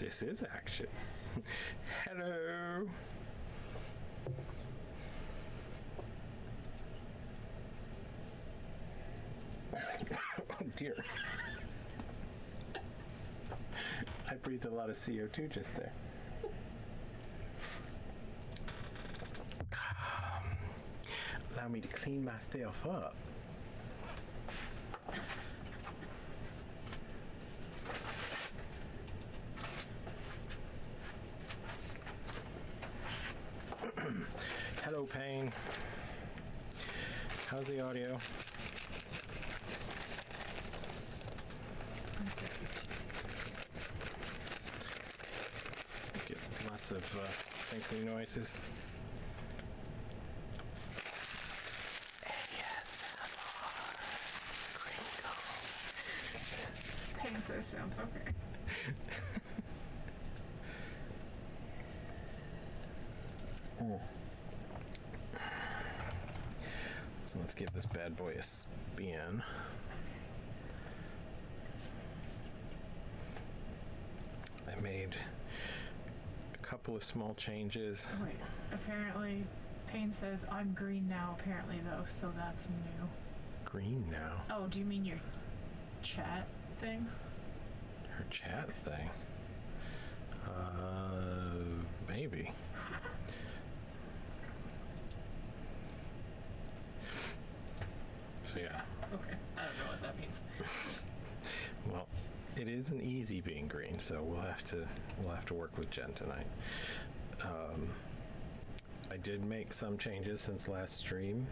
This is action. Hello. Oh dear. I breathed a lot of CO2 just there. Allow me to clean myself up. Hello, Payne. How's the audio? Get lots of tinkly noises. Payne says sounds okay. So let's give this bad boy a spin. I made a couple of small changes. Wait, apparently Payne says I'm green now, apparently though, so that's new. Green now? Oh, do you mean your chat thing? Her chat thing? Maybe. So yeah. Okay, I don't know what that means. Well, it isn't easy being green, so we'll have to work with Jen tonight. I did make some changes since last stream.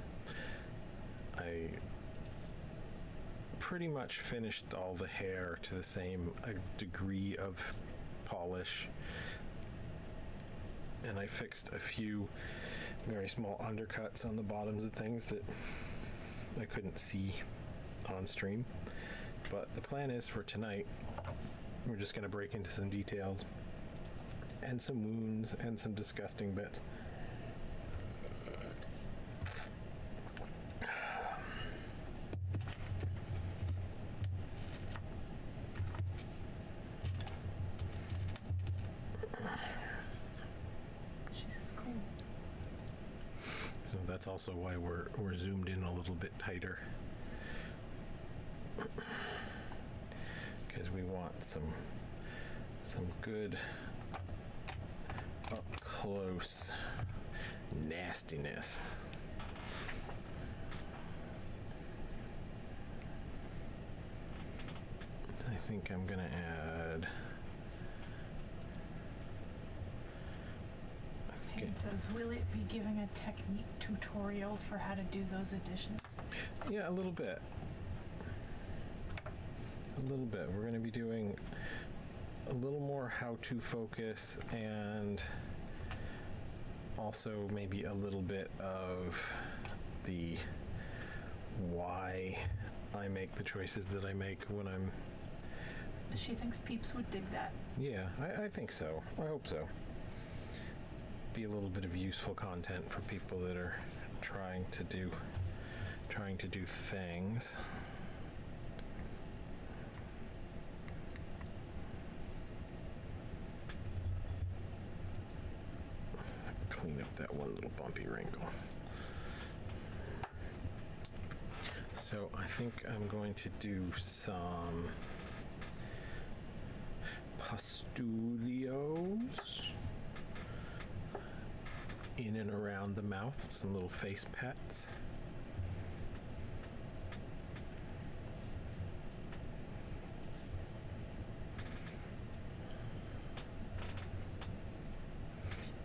I pretty much finished all the hair to the same degree of polish, and I fixed a few very small undercuts on the bottoms of things that I couldn't see on stream. But the plan is for tonight, we're just going to break into some details and some wounds and some disgusting bits. So that's also why we're zoomed in a little bit tighter, because we want some good up close nastiness. I think I'm gonna add. Payne says, will it be giving a technique tutorial for how to do those additions? Yeah, a little bit. A little bit. We're going to be doing a little more how-to focus, and also maybe a little bit of the why I make the choices that I make when I'm... She thinks peeps would dig that. Yeah, I think so. I hope so. Be a little bit of useful content for people that are trying to do things. Clean up that one little bumpy wrinkle. So I think I'm going to do some pustules in and around the mouth, some little face pats.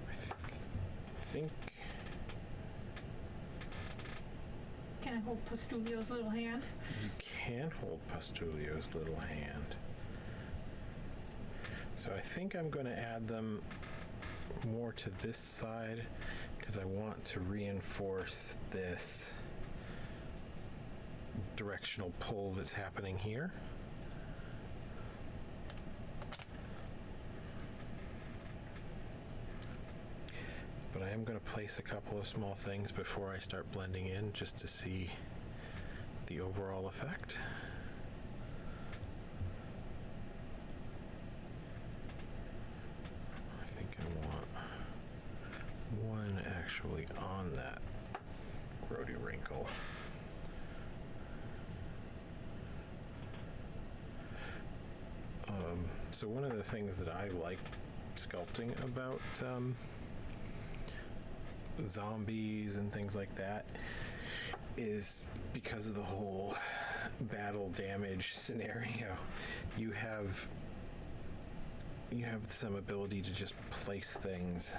I think. Can I hold Pustulio's little hand? You can hold Pustulio's little hand. So I think I'm going to add them more to this side because I want to reinforce this directional pull that's happening here. But I am going to place a couple of small things before I start blending in, just to see the overall effect. actually on that grody wrinkle. So one of the things that I like sculpting about zombies and things like that is because of the whole battle damage scenario. You have some ability to just place things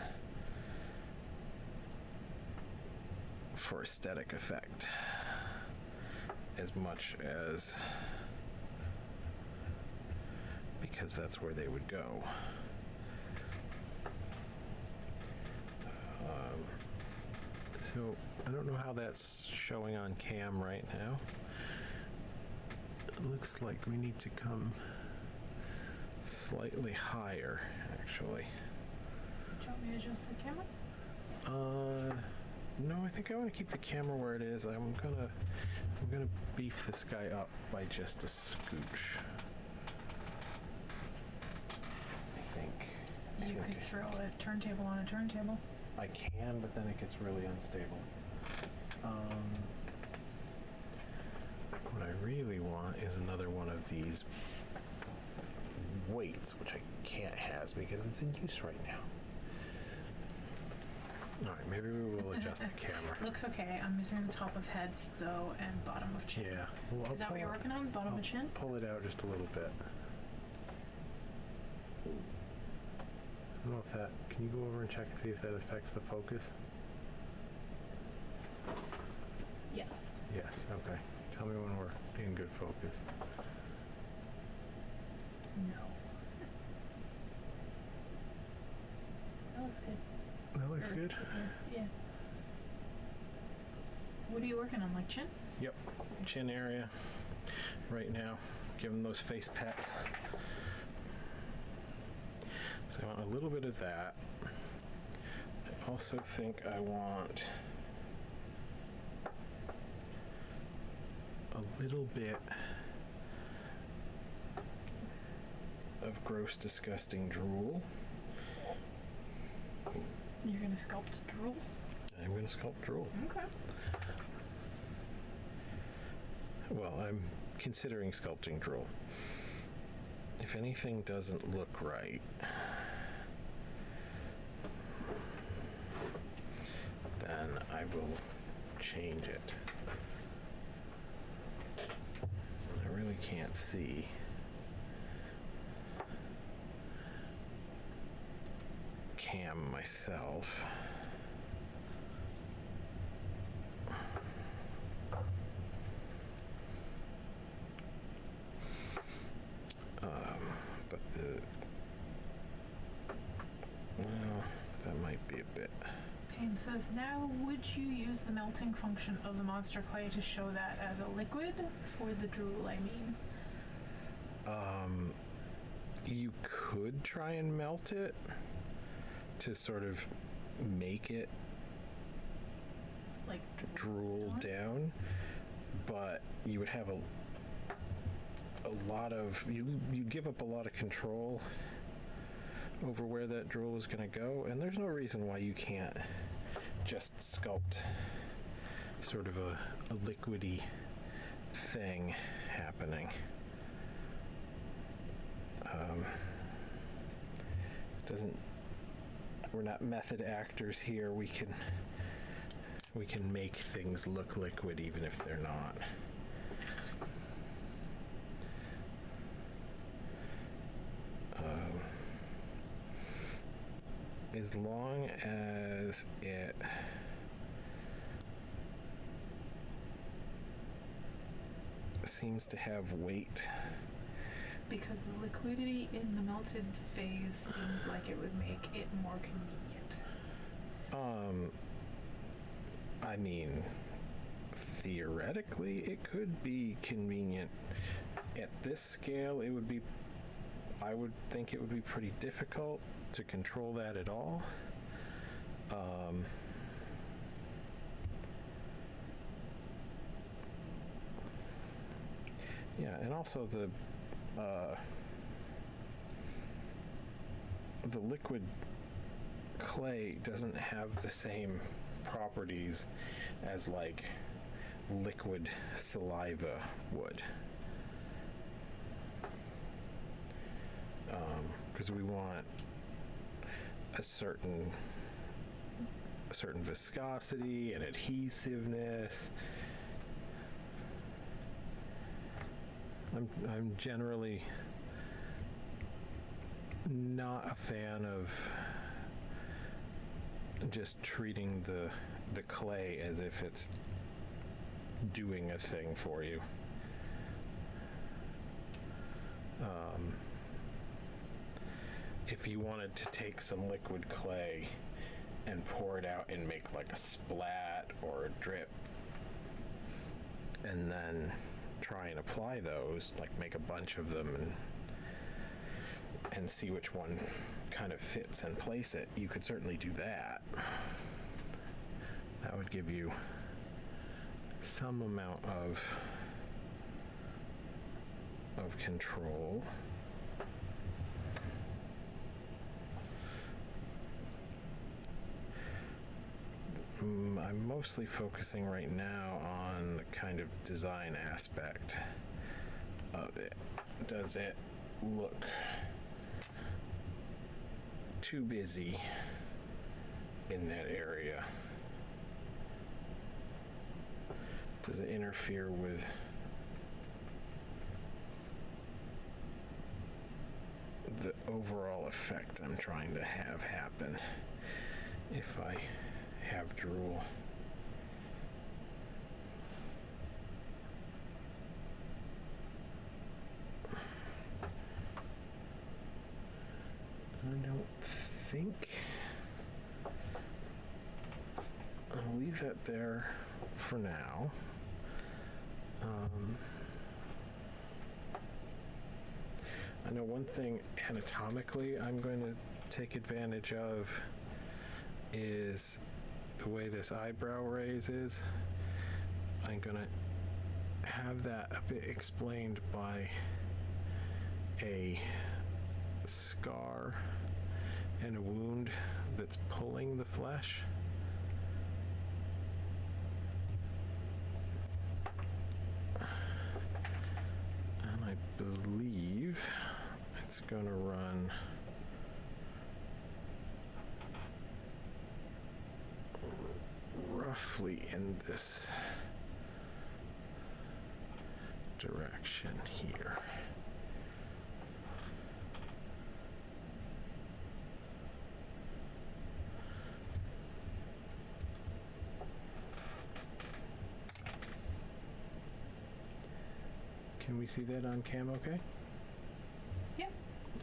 for aesthetic effect as much as because that's where they would go. So I don't know how that's showing on cam right now. It looks like we need to come slightly higher, actually. Do you want me to adjust the camera? No, I think I want to keep the camera where it is. I'm gonna beef this guy up by just a scooch. You could throw a turntable on a turntable. I can, but then it gets really unstable. What I really want is another one of these weights, which I can't have because it's in use right now. All right, maybe we will adjust the camera. Looks okay. I'm missing the top of heads, though, and bottom of chin. Yeah. Well, Is that what you're working on? Bottom of chin? Pull it out just a little bit. I don't know if that... Can you go over and check and see if that affects the focus? Yes. Yes, okay. Tell me when we're in good focus. No. That looks good. That looks good? Yeah. What are you working on, like chin? Yep. Chin area right now. Give them those face pats. So I want a little bit of that. I also think I want a little bit of gross, disgusting drool. You're going to sculpt drool? I'm going to sculpt drool. Okay. Well, I'm considering sculpting drool. If anything doesn't look right, then I will change it. I really can't see. Cam myself. But well, that might be a bit. Payne says, now would you use the melting function of the monster clay to show that as a liquid for the drool, I mean? You could try and melt it to sort of make it Like drool down, but you would have a lot of you'd give up a lot of control over where that drool is going to go, and there's no reason why you can't just sculpt sort of a liquidy thing happening. We're not method actors here. We can make things look liquid even if they're not. As long as it seems to have weight. Because the liquidity in the melted phase seems like it would make it more convenient. I mean, theoretically, it could be convenient. At this scale, it would be, I would think it would be pretty difficult to control that at all. Yeah, and also the liquid clay doesn't have the same properties as like liquid saliva would. Because we want a certain viscosity and adhesiveness. I'm generally not a fan of just treating the clay as if it's doing a thing for you. If you wanted to take some liquid clay and pour it out and make like a splat or a drip, and then try and apply those, like make a bunch of them and see which one kind of fits and place it, you could certainly do that. That would give you some amount of control. I'm mostly focusing right now on the kind of design aspect of it. Does it look too busy in that area? Does it interfere with the overall effect I'm trying to have happen if I have drool? I don't think. I'll leave it there for now. I know one thing anatomically I'm going to take advantage of is the way this eyebrow raise is. I'm going to have that a bit explained by a scar and a wound that's pulling the flesh. And I believe it's going to run roughly in this direction here. Can we see that on cam okay? Yep.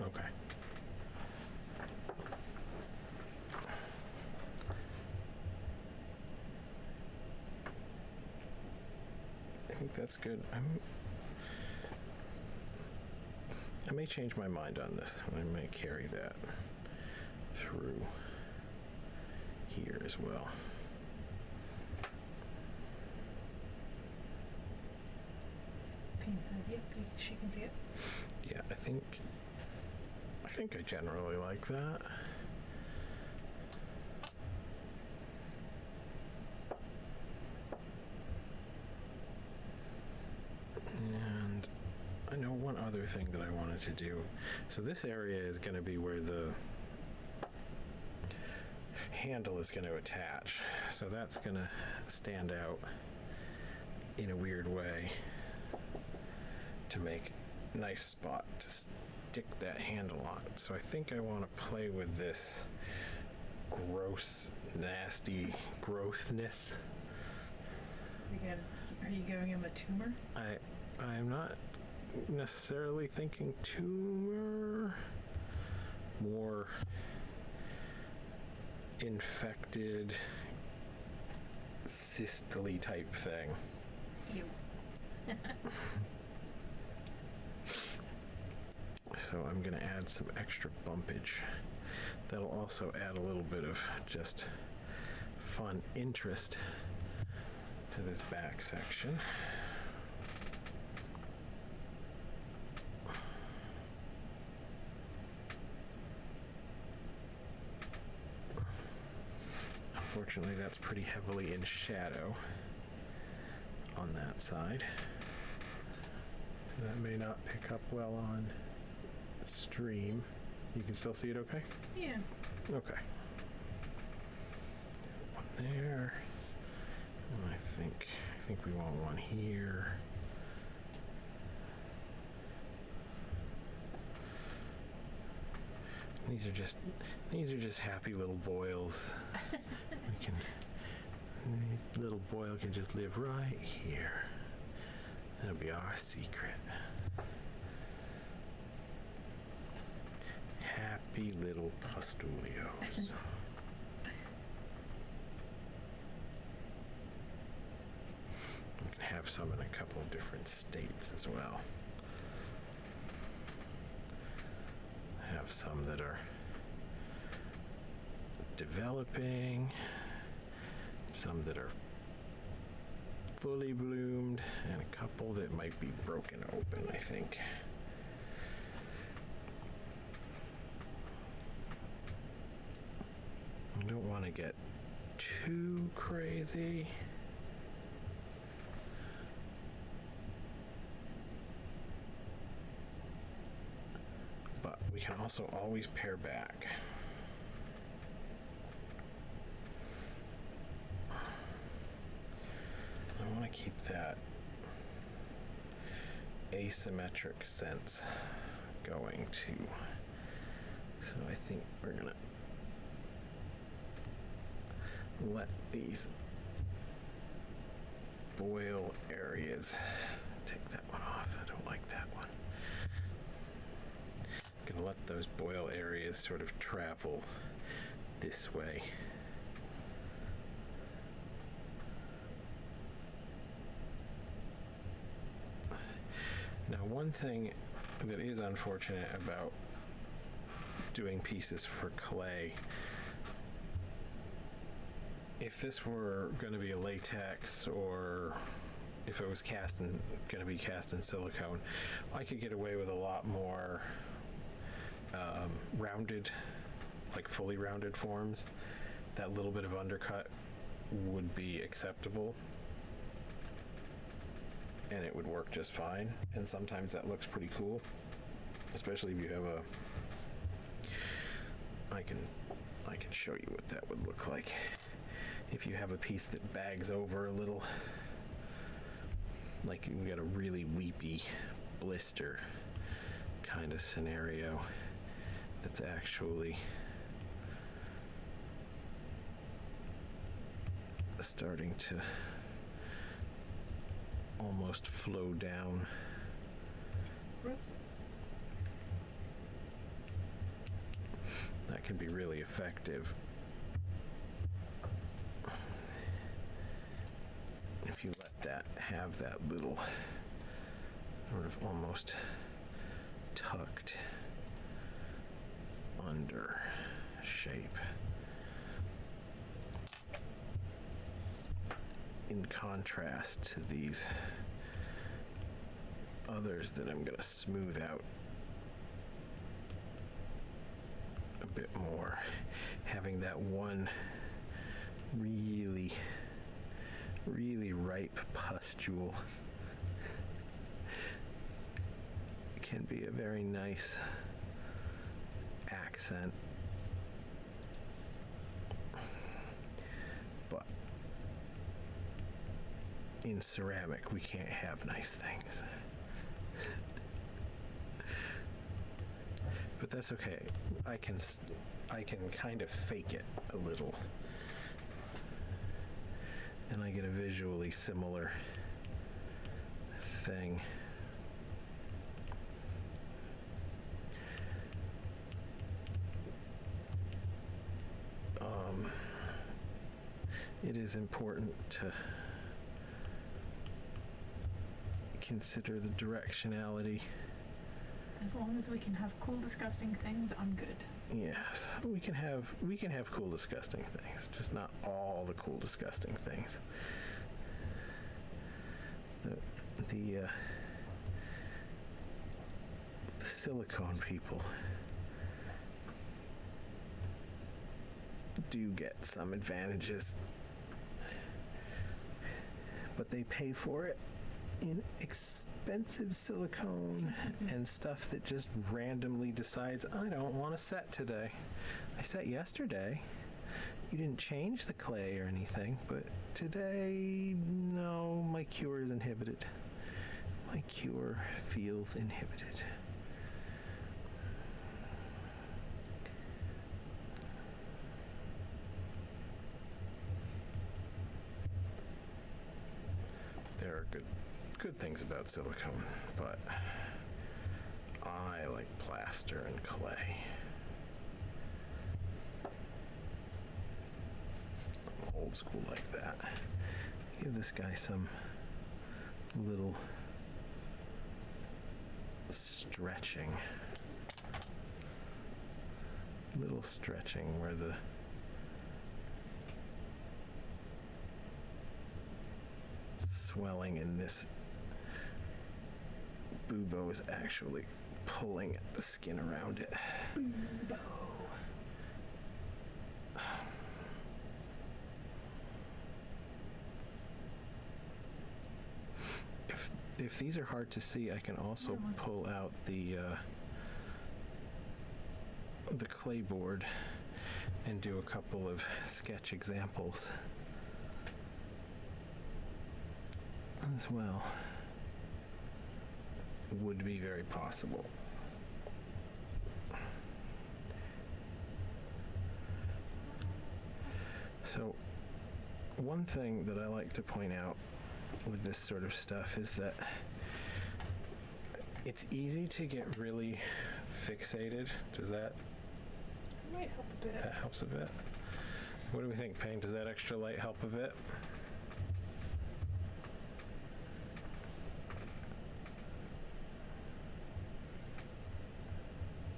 Okay. I think that's good. I may change my mind on this. I may carry that through here as well. Payne says, yep, she can see it. Yeah, I think I generally like that. And I know one other thing that I wanted to do. So this area is going to be where the handle is going to attach. So that's going to stand out in a weird way to make a nice spot to stick that handle on. So I think I want to play with this gross, nasty growthness. Are you giving him a tumor? I'm not necessarily thinking tumor, more infected, cystly type thing. Ew. So I'm going to add some extra bumpage. That'll also add a little bit of just fun interest to this back section. Unfortunately, that's pretty heavily in shadow on that side. So that may not pick up well on stream. You can still see it okay? Yeah. Okay. One there. And I think we want one here. These are just happy little boils. This little boil can just live right here. That'll be our secret. Happy little pustules. We can have some in a couple of different states as well. Have some that are developing, some that are fully bloomed, and a couple that might be broken open, I think. I don't want to get too crazy. But we can also always pare back. I want to keep that asymmetric sense going too. So I think we're gonna let these boil areas, take that one off, I don't like that one. I'm gonna let those boil areas sort of travel this way. Now, one thing that is unfortunate about doing pieces for clay, if this were going to be a latex or if it was going to be cast in silicone, I could get away with a lot more rounded, like fully rounded forms. That little bit of undercut would be acceptable. And it would work just fine. And sometimes that looks pretty cool, especially if you have I can show you what that would look like. If you have a piece that bags over a little, like you got a really weepy blister kind of scenario that's actually starting to almost flow down. Gross. That can be really effective if you let that have that little sort of almost tucked under shape. In contrast to these others that I'm going to smooth out a bit more, having that one really, really ripe pustule can be a very nice accent. But in ceramic, we can't have nice things. But that's okay. I can kind of fake it a little, and I get a visually similar thing. It is important to consider the directionality. As long as we can have cool, disgusting things, I'm good. Yes, we can have cool, disgusting things, just not all the cool, disgusting things. The silicone people do get some advantages, but they pay for it in expensive silicone and stuff that just randomly decides, I don't want to set today. I set yesterday. You didn't change the clay or anything, but today, no, my cure is inhibited. My cure feels inhibited. There are good things about silicone, but I like plaster and clay. I'm old school like that. Give this guy some little stretching. Little stretching where the swelling in this bubo is actually pulling at the skin around it. Bubo. If these are hard to see, I can also pull out the clay board and do a couple of sketch examples as well. Would be very possible. So one thing that I like to point out with this sort of stuff is that it's easy to get really fixated. Does that might help a bit? That helps a bit. What do we think, Payne? Does that extra light help a bit?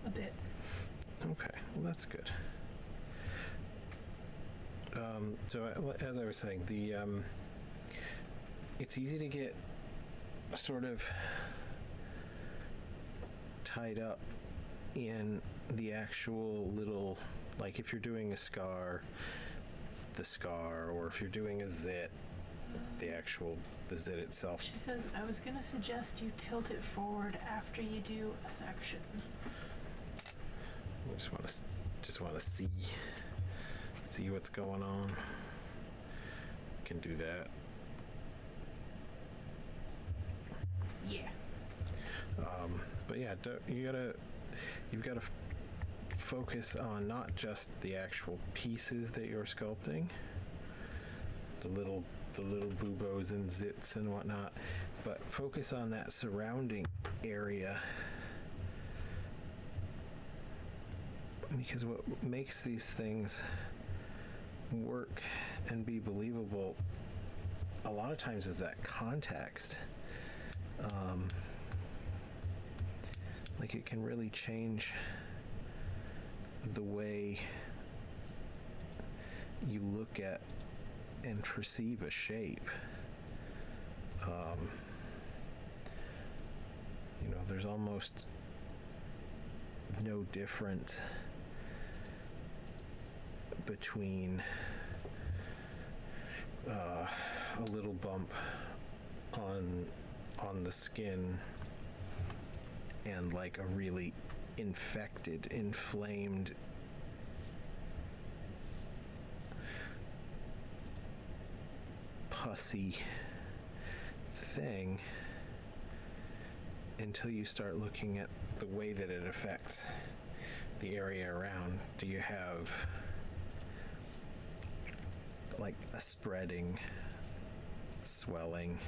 A bit. Okay, well that's good. So as I was saying, it's easy to get sort of tied up in the actual little, like if you're doing a scar, the scar, or if you're doing a zit, the zit itself. She says, I was going to suggest you tilt it forward after you do a section. I just want to see what's going on. Can do that. Yeah. But yeah, you've got to focus on not just the actual pieces that you're sculpting, the little buboes and zits and whatnot, but focus on that surrounding area, because what makes these things work and be believable a lot of times is that context. Like it can really change the way you look at and perceive a shape. There's almost no difference between a little bump on the skin and like a really infected, inflamed pussy thing, until you start looking at the way that it affects the area around. Do you have like a spreading, swelling,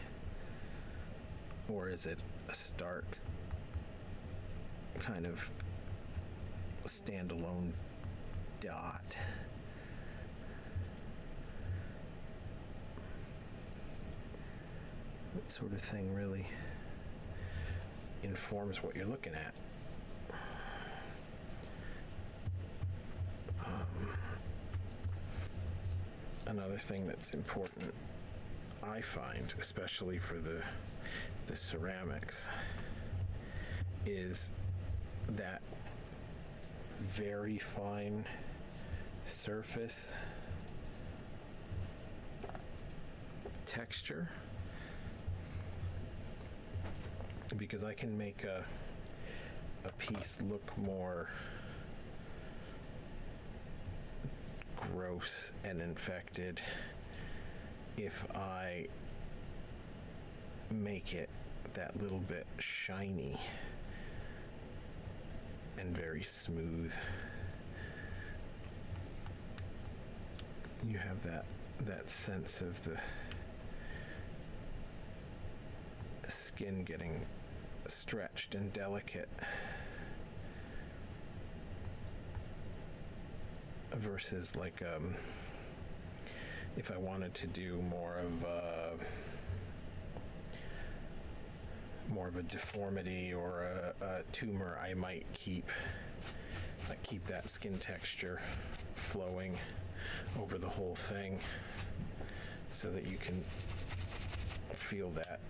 or is it a stark kind of standalone dot? That sort of thing really informs what you're looking at. Another thing that's important, I find, especially for the ceramics, is that very fine surface texture, because I can make a piece look more gross and infected if I make it that little bit shiny and very smooth. You have that sense of the skin getting stretched and delicate versus like if I wanted to do more of a deformity or a tumor, I might keep that skin texture flowing over the whole thing so that you can feel that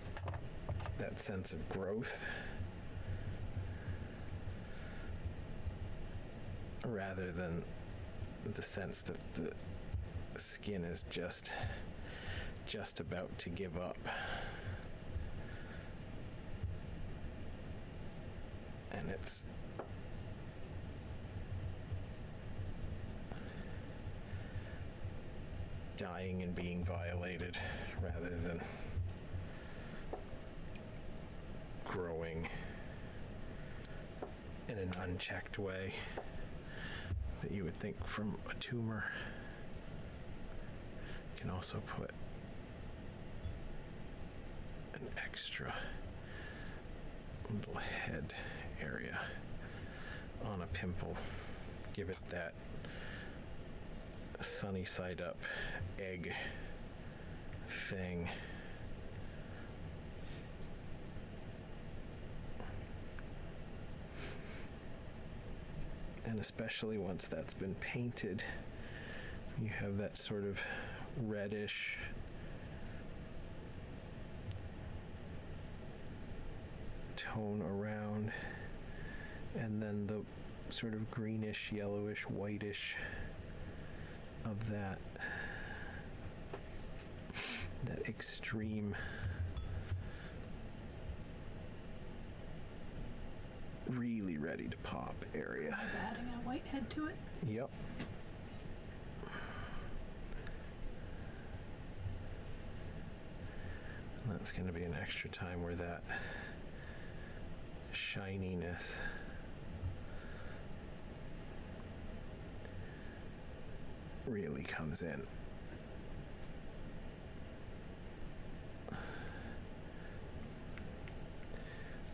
sense of growth rather than the sense that the skin is just about to give up. And it's dying and being violated rather than growing in an unchecked way that you would think from a tumor. You can also put an extra little head area on a pimple. Give it that sunny side up egg thing. And especially once that's been painted, you have that sort of reddish tone around, and then the sort of greenish, yellowish, whitish of that extreme really ready to pop area. Adding a white head to it. Yep. And that's going to be an extra time where that shininess really comes in.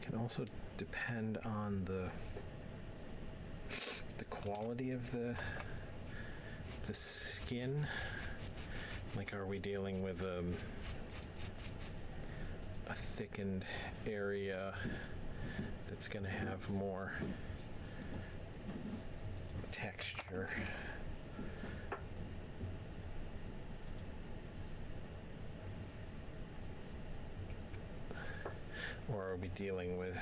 Can also depend on the quality of the skin. Like, are we dealing with a thickened area that's going to have more texture? Or are we dealing with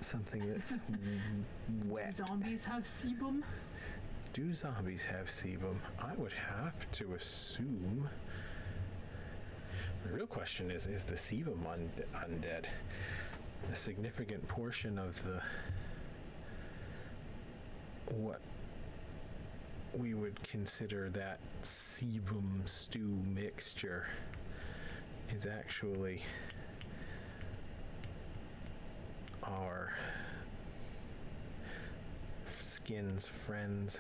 something that's wet? Do zombies have sebum? Do zombies have sebum? I would have to assume. The real question is the sebum undead? A significant portion of what we would consider that sebum stew mixture is actually our skin's friends,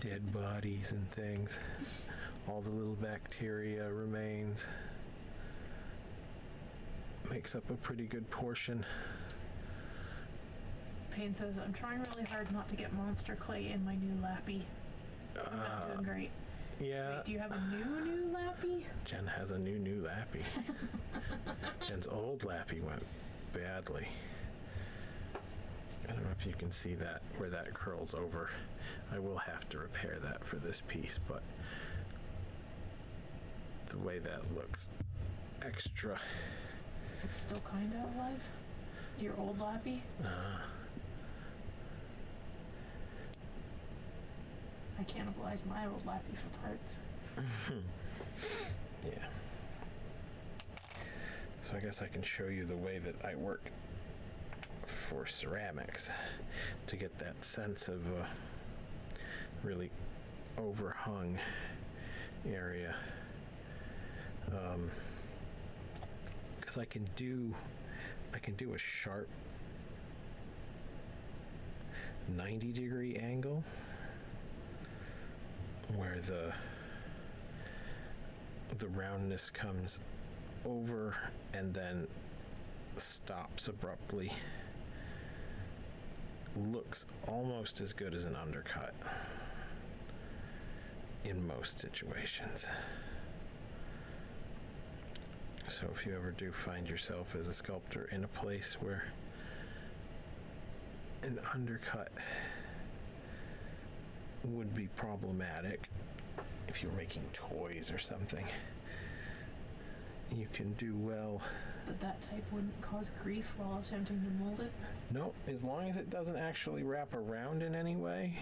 dead bodies and things. All the little bacteria remains. Makes up a pretty good portion. Payne says, I'm trying really hard not to get monster clay in my new lappy. I'm not doing great. Yeah. Wait, do you have a new lappy? Jen has a new lappy. Jen's old lappy went badly. I don't know if you can see that, where that curls over. I will have to repair that for this piece, but the way that looks extra. It's still kind of alive? Your old lappy? I cannibalized my old lappy for parts. Yeah. So I guess I can show you the way that I work for ceramics to get that sense of a really overhung area. Because I can do a sharp 90-degree angle where the roundness comes over and then stops abruptly. Looks almost as good as an undercut in most situations. So if you ever do find yourself as a sculptor in a place where an undercut would be problematic, if you're making toys or something, you can do well. But that type wouldn't cause grief while attempting to mold it? No, as long as it doesn't actually wrap around in any way,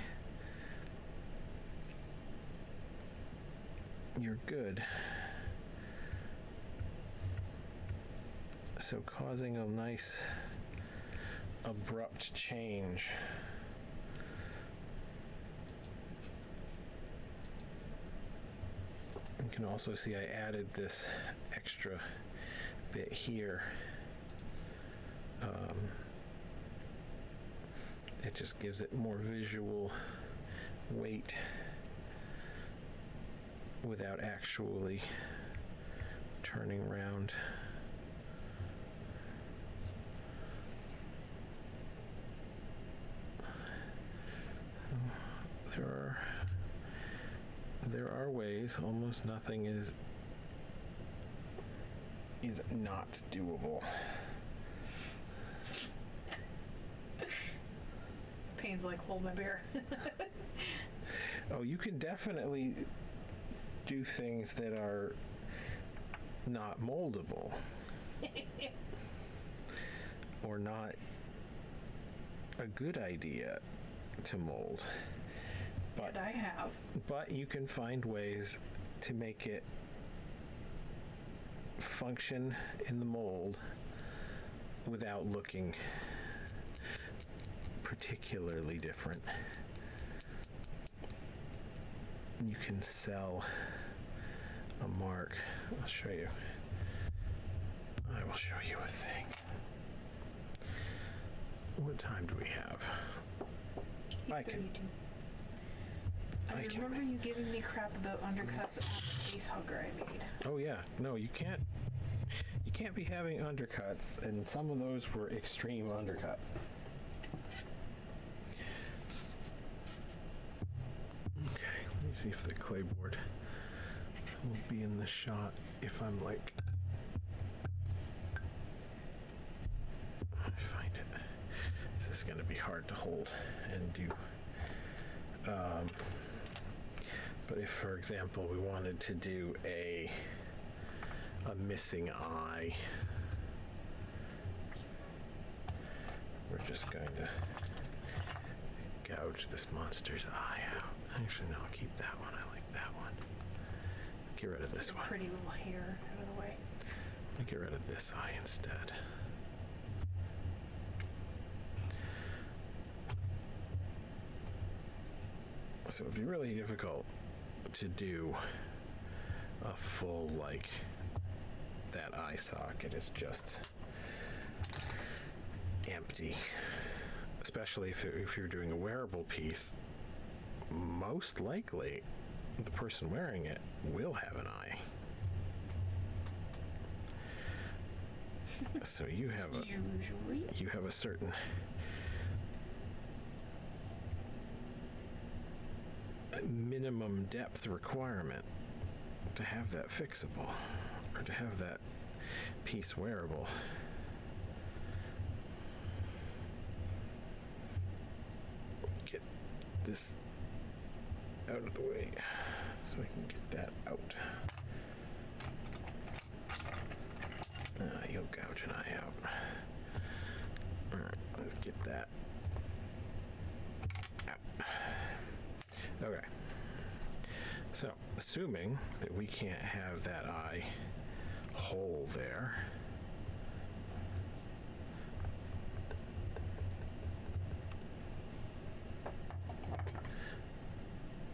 you're good. So causing a nice abrupt change you can also see I added this extra bit here. It just gives it more visual weight without actually turning around. There are ways. Almost nothing is not doable. Pain's like, hold my beer. Oh, you can definitely do things that are not moldable or not a good idea to mold. But I have. But you can find ways to make it function in the mold without looking particularly different. You can sell a mark. I'll show you. I will show you a thing. What time do we have? I remember you giving me crap about undercuts on the face hugger I made. Oh yeah, no, you can't be having undercuts, and some of those were extreme undercuts. Okay, let me see if the clay board will be in the shot if I'm like, I find it. This is going to be hard to hold and do. But if, for example, we wanted to do a missing eye, we're just going to gouge this monster's eye out. Actually, no, I'll keep that one. I like that one. Get rid of this one. Pretty little hair out of the way. I'll get rid of this eye instead. So it'd be really difficult to do a full, like, that eye socket is just empty. Especially if you're doing a wearable piece, most likely the person wearing it will have an eye. So you have a certain minimum depth requirement to have that fixable or to have that piece wearable. Get this out of the way so I can get that out. You'll gouge an eye out. Alright, let's get that out. Okay. assuming that we can't have that eye hole there.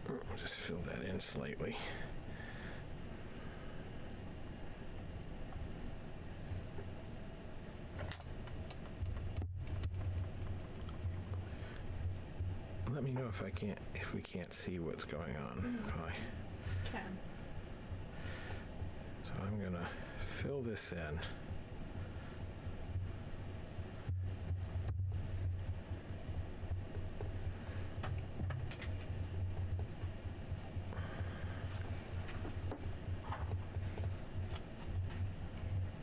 I'll just fill that in slightly. Let me know if we can't see what's going on. Can. So I'm gonna fill this in.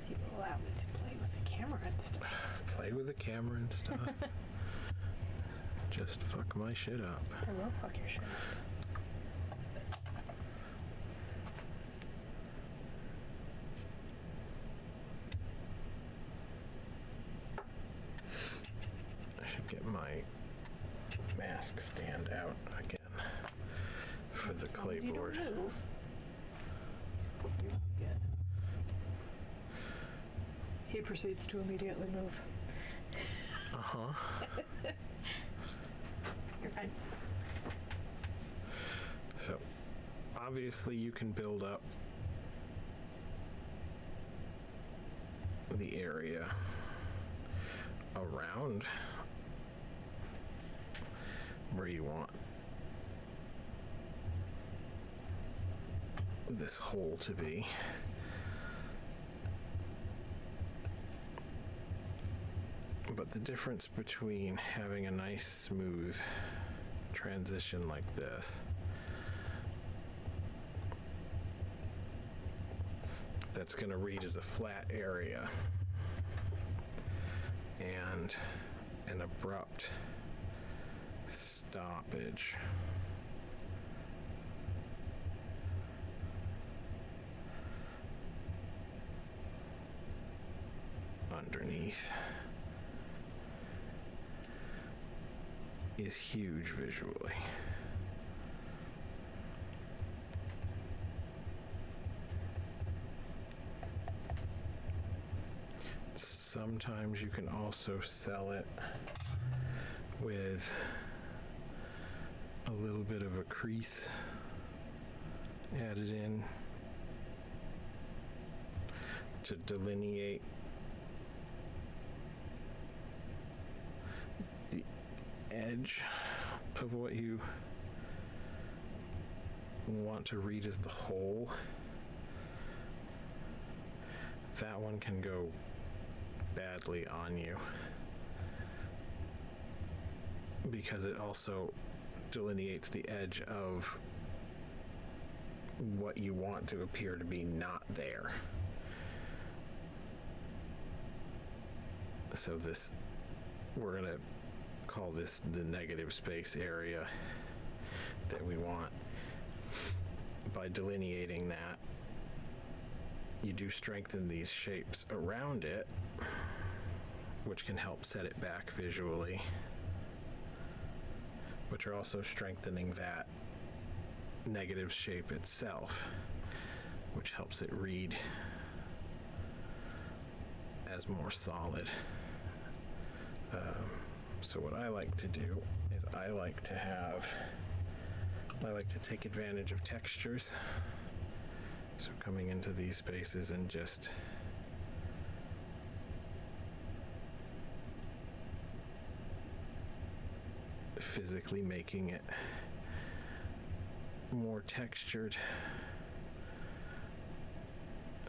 If you allow me to play with the camera and stuff. Play with the camera and stuff. Just fuck my shit up. I will fuck your shit up. I should get my mask stand out again for the clayboard. He proceeds to immediately move. Uh-huh. You're fine. So, obviously you can build up the area around where you want this hole to be. But the difference between having a nice smooth transition like this that's going to read as a flat area and an abrupt stoppage underneath is huge visually. Sometimes you can also sell it with a little bit of a crease added in to delineate the edge of what you want to read as the whole. That one can go badly on you because it also delineates the edge of what you want to appear to be not there. So this, we're going to call this the negative space area that we want. By delineating that, you do strengthen these shapes around it, which can help set it back visually, but you're also strengthening that negative shape itself, which helps it read as more solid. So what I like to do is I like to take advantage of textures. So coming into these spaces and just physically making it more textured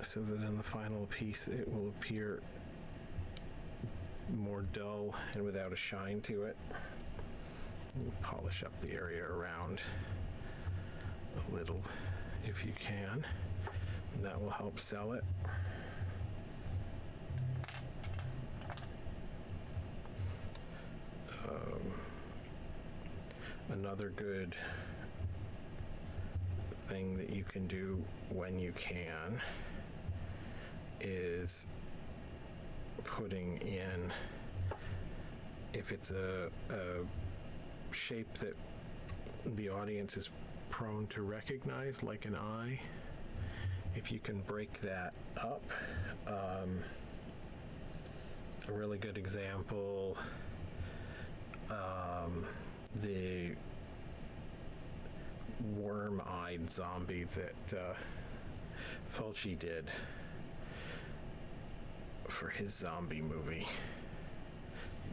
so that in the final piece it will appear more dull and without a shine to it. You polish up the area around a little if you can, and that will help sell it. Another good thing that you can do when you can is putting in, if it's a shape that the audience is prone to recognize, like an eye. If you can break that up, a really good example, the worm-eyed zombie that Fulci did for his zombie movie,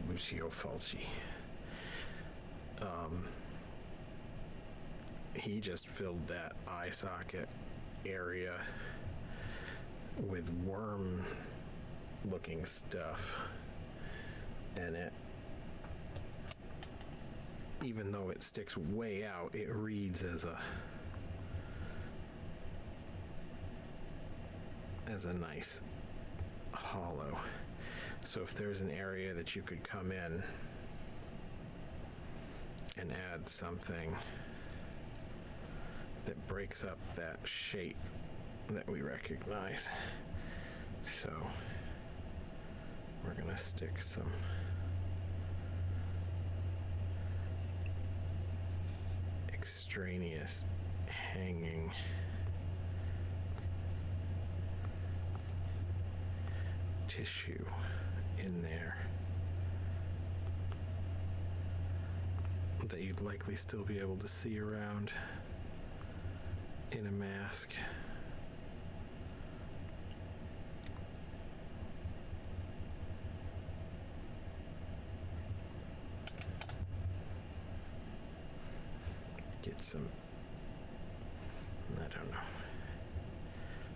Lucio Fulci. He just filled that eye socket area with worm looking stuff, and it, even though it sticks way out, it reads as a nice hollow. So if there's an area that you could come in and add something that breaks up that shape that we recognize. So we're gonna stick some extraneous hanging tissue in there that you'd likely still be able to see around in a mask. Get some, I don't know,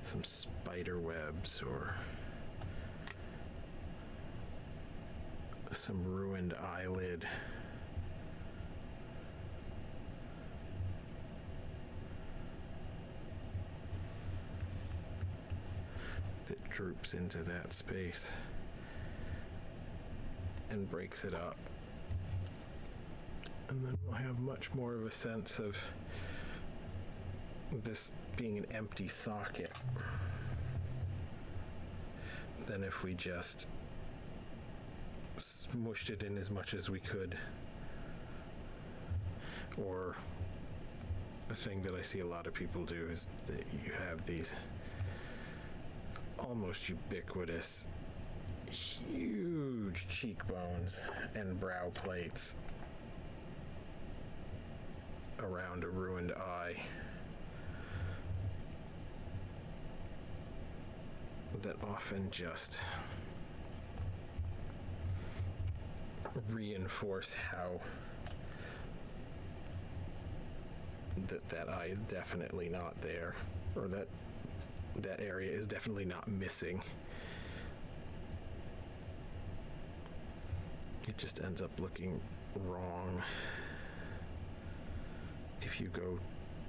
some spider webs or some ruined eyelid. That droops into that space and breaks it up. And then we'll have much more of a sense of this being an empty socket than if we just smushed it in as much as we could. Or a thing that I see a lot of people do is that you have these almost ubiquitous huge cheekbones and brow plates around a ruined eye that often just reinforce how that eye is definitely not there, or that area is definitely not missing. It just ends up looking wrong if you go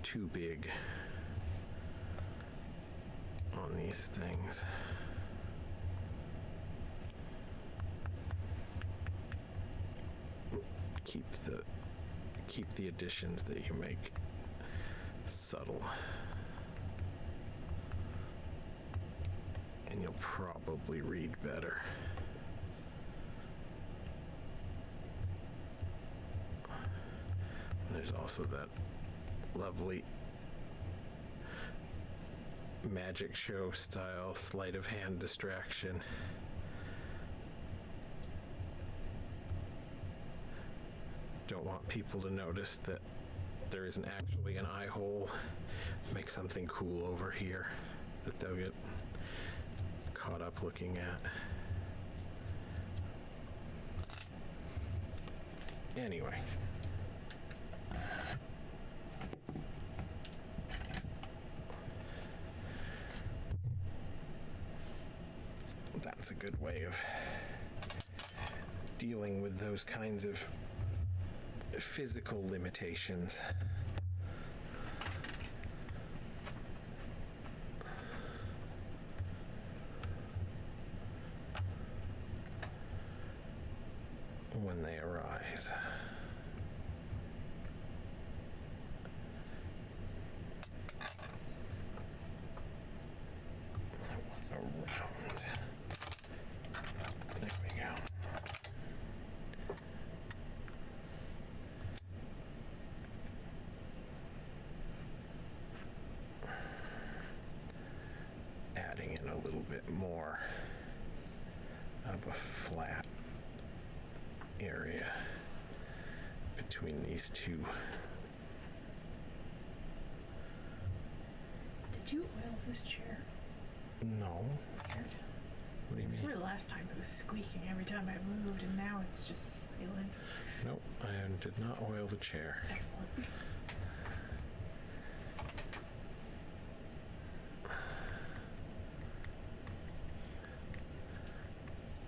too big on these things. Keep the additions that you make subtle, and you'll probably read better. There's also that lovely magic show style sleight of hand distraction. Don't want people to notice that there isn't actually an eye hole. Make something cool over here that they'll get caught up looking at. Anyway. That's a good way of dealing with those kinds of physical limitations. When they arise. Around. There we go. bit more of a flat area between these two. Did you oil this chair? No. Weird. What do you I mean? swear last time it was squeaking every time I moved, and now it's just silent. Nope, I did not oil the chair. Excellent.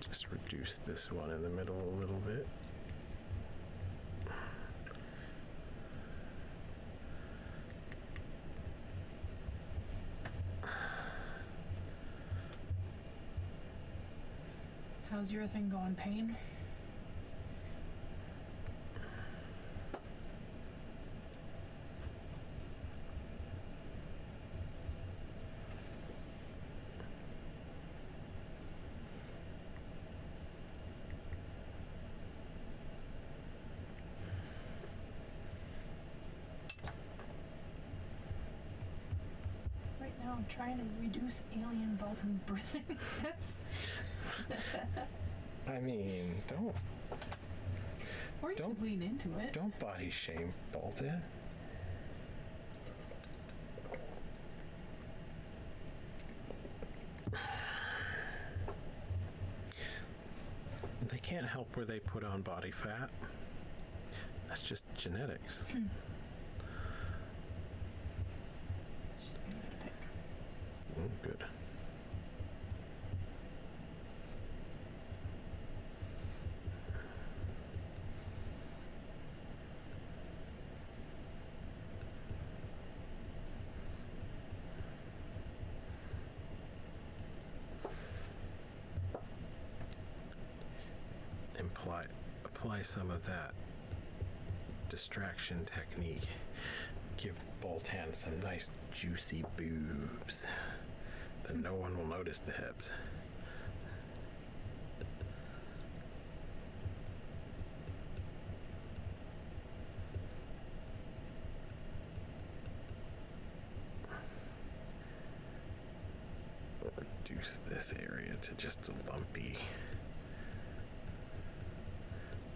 Just reduce this one in the middle a little bit. How's your thing going, Pain? Right now I'm trying to reduce Alien Bolton's breathing tips. I mean, don't Or you Don't- could lean into it. don't body shame Bolton. They can't help where they put on body fat. That's just genetics. She's gonna get a pick. Good. Apply some of that distraction technique. Give Boltan some nice juicy boobs. Then no one will notice the hips. Reduce this area to just a lumpy,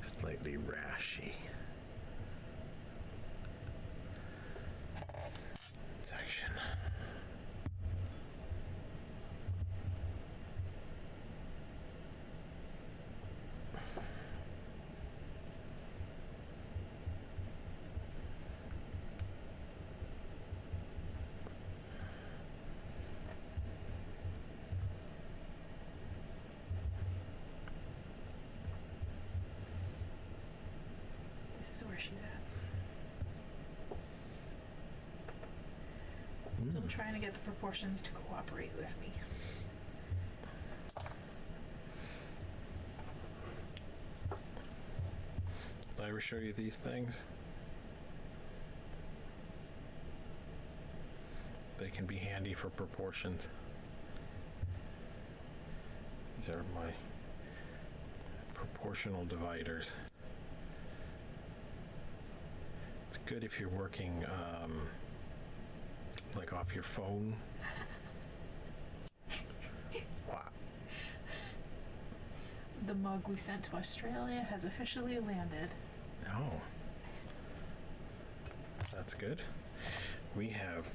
slightly rashy section. This is where she's at. Still trying to get the proportions to cooperate with me. Did I ever show you these things? They can be handy for proportions. These are my proportional dividers. It's good if you're working like off your phone. Wow. The mug we sent to Australia has officially landed. Oh. That's good. We have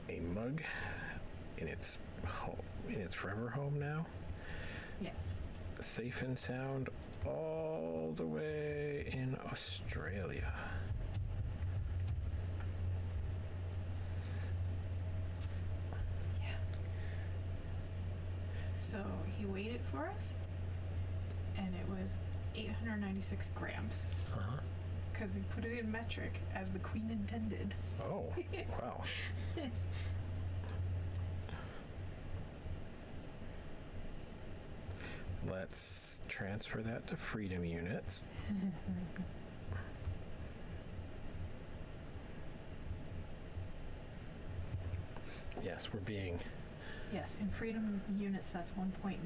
a mug in its home, in its forever home now. Yes. Safe and sound all the way in Australia. Yeah. So he weighed it for us, and it was 896 grams. Uh-huh. Because he put it in metric as the queen intended. Oh, wow. Let's transfer that to freedom units. Yes, we're being... Yes, in freedom units that's 1.97.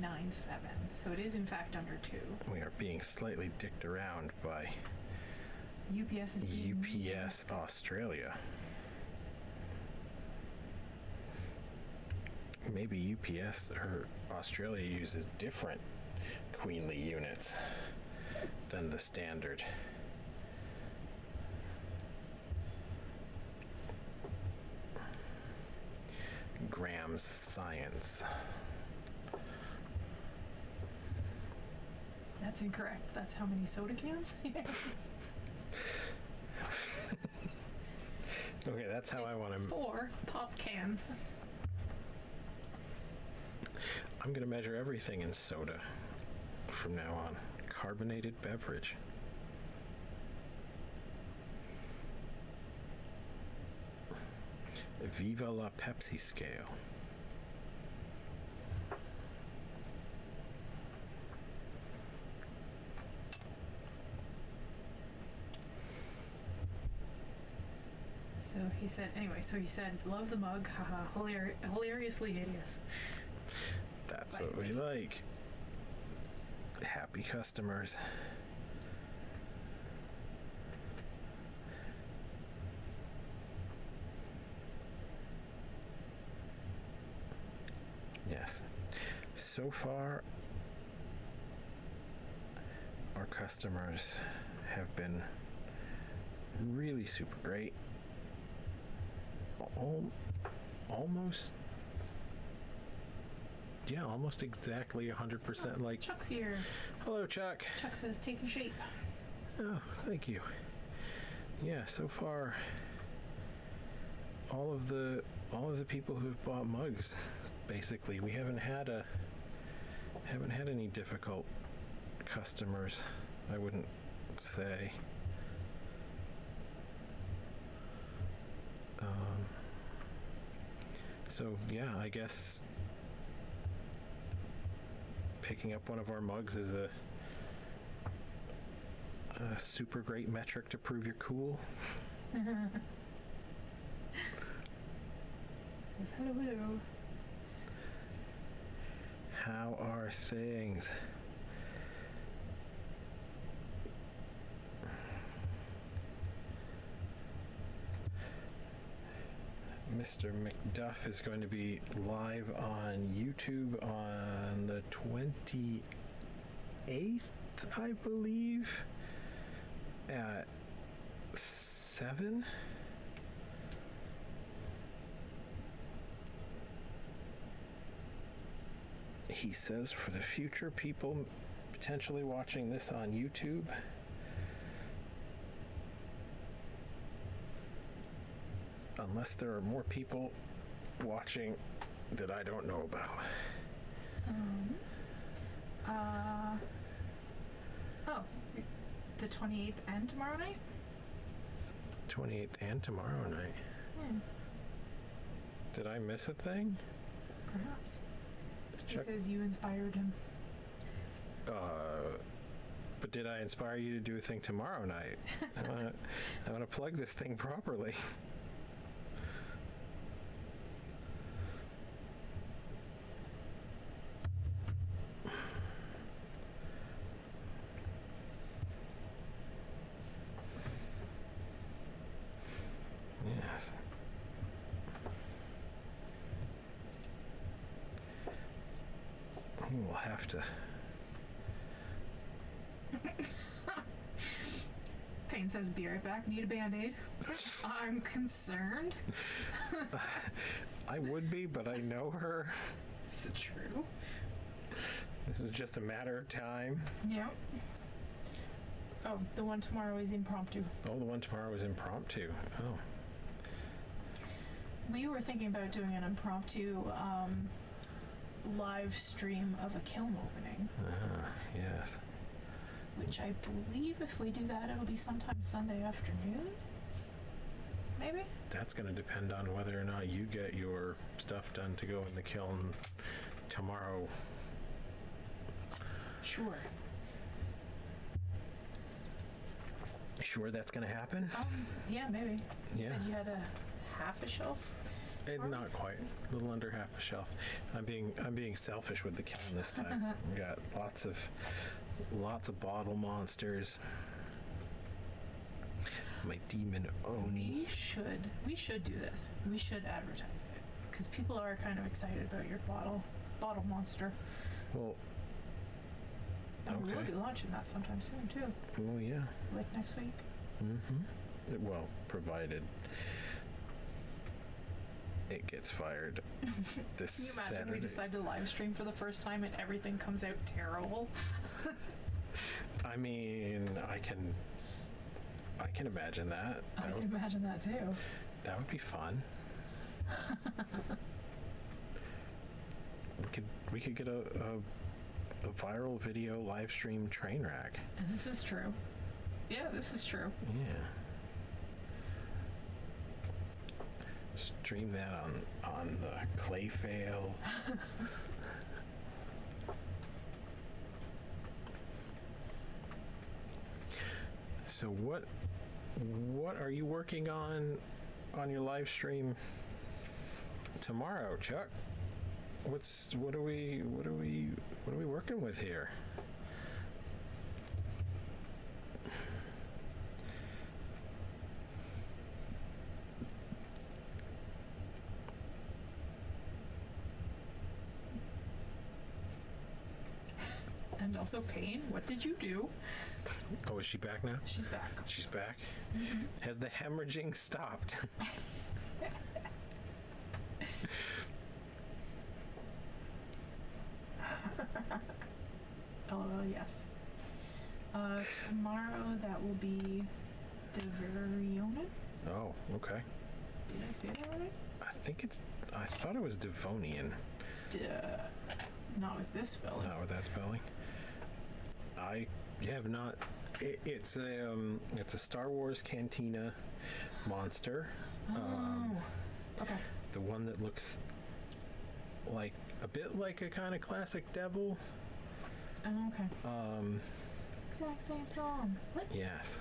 So it is in fact under 2. We are being slightly dicked around by UPS is being UPS Australia. maybe UPS or Australia uses different Queenly units than the standard. Graham's science. That's incorrect. That's how many soda cans? Okay, that's how I want to. 4 pop cans. I'm going to measure everything in soda from now on. Carbonated beverage. Viva la Pepsi scale. So he said, love the mug, haha, hilariously hideous. That's what we like. Happy customers. Yes. So far, our customers have been really super great. Almost exactly 100% like. Chuck's here. Hello, Chuck. Chuck says, taking shape. Oh, thank you. Yeah, so far, all of the people who've bought mugs, basically, we haven't had any difficult customers, I wouldn't say. So yeah, I guess picking up one of our mugs is a super great metric to prove you're cool. Hello, hello. How are things? Mr. McDuff is going to be live on YouTube on the 28th, I believe, at 7. He says for the future people potentially watching this on YouTube, unless there are more people watching that I don't know about. The 28th and tomorrow night? 28th and tomorrow night. Did I miss a thing? Perhaps. He says you inspired him. But did I inspire you to do a thing tomorrow night? I want to plug this thing properly. Yes. We'll have to. Payne says, be right back. Need a Band-Aid. I'm concerned. I would be, but I know her. It's true. This was just a matter of time. Yep. Oh, the one tomorrow is impromptu. Oh, the one tomorrow is impromptu. Oh. We were thinking about doing an impromptu live stream of a kiln opening. Yes. Which I believe if we do that, it'll be sometime Sunday afternoon? Maybe? That's going to depend on whether or not you get your stuff done to go in the kiln tomorrow. Sure. Sure that's going to happen? Yeah, maybe. You Yeah. said you had a half a shelf? Not quite. A little under half a shelf. I'm being selfish with the kiln this time. We got lots of bottle monsters. My demon Oni. We should do this. We should advertise it. because people are kind of excited about your bottle monster. Well, And we will okay. be launching that sometime soon too, Well, yeah. like next week. Well, provided it gets fired this Can you imagine Saturday. we decide to live stream for the first time and everything comes out terrible? I mean, I can imagine that. I can imagine that too. That would be fun. we could get a viral video live stream train wreck. And this is true. Yeah, this is true. Yeah. Stream that on the clay fail. So what are you working on your live stream tomorrow, Chuck? What are we working with here? And also, Pain, what did you do? Oh, is she back now? She's back. She's back? Has the hemorrhaging stopped? Oh, yes. Tomorrow that will be Deveriona. Oh, okay. Did I say that right? I thought it was Devonian. Not with this spelling. Not with that spelling. I have not. It's a Star Wars Cantina monster. Oh. Okay. The one that looks like a bit like a kind of classic devil. Oh, okay. Exact same song. What? Yes.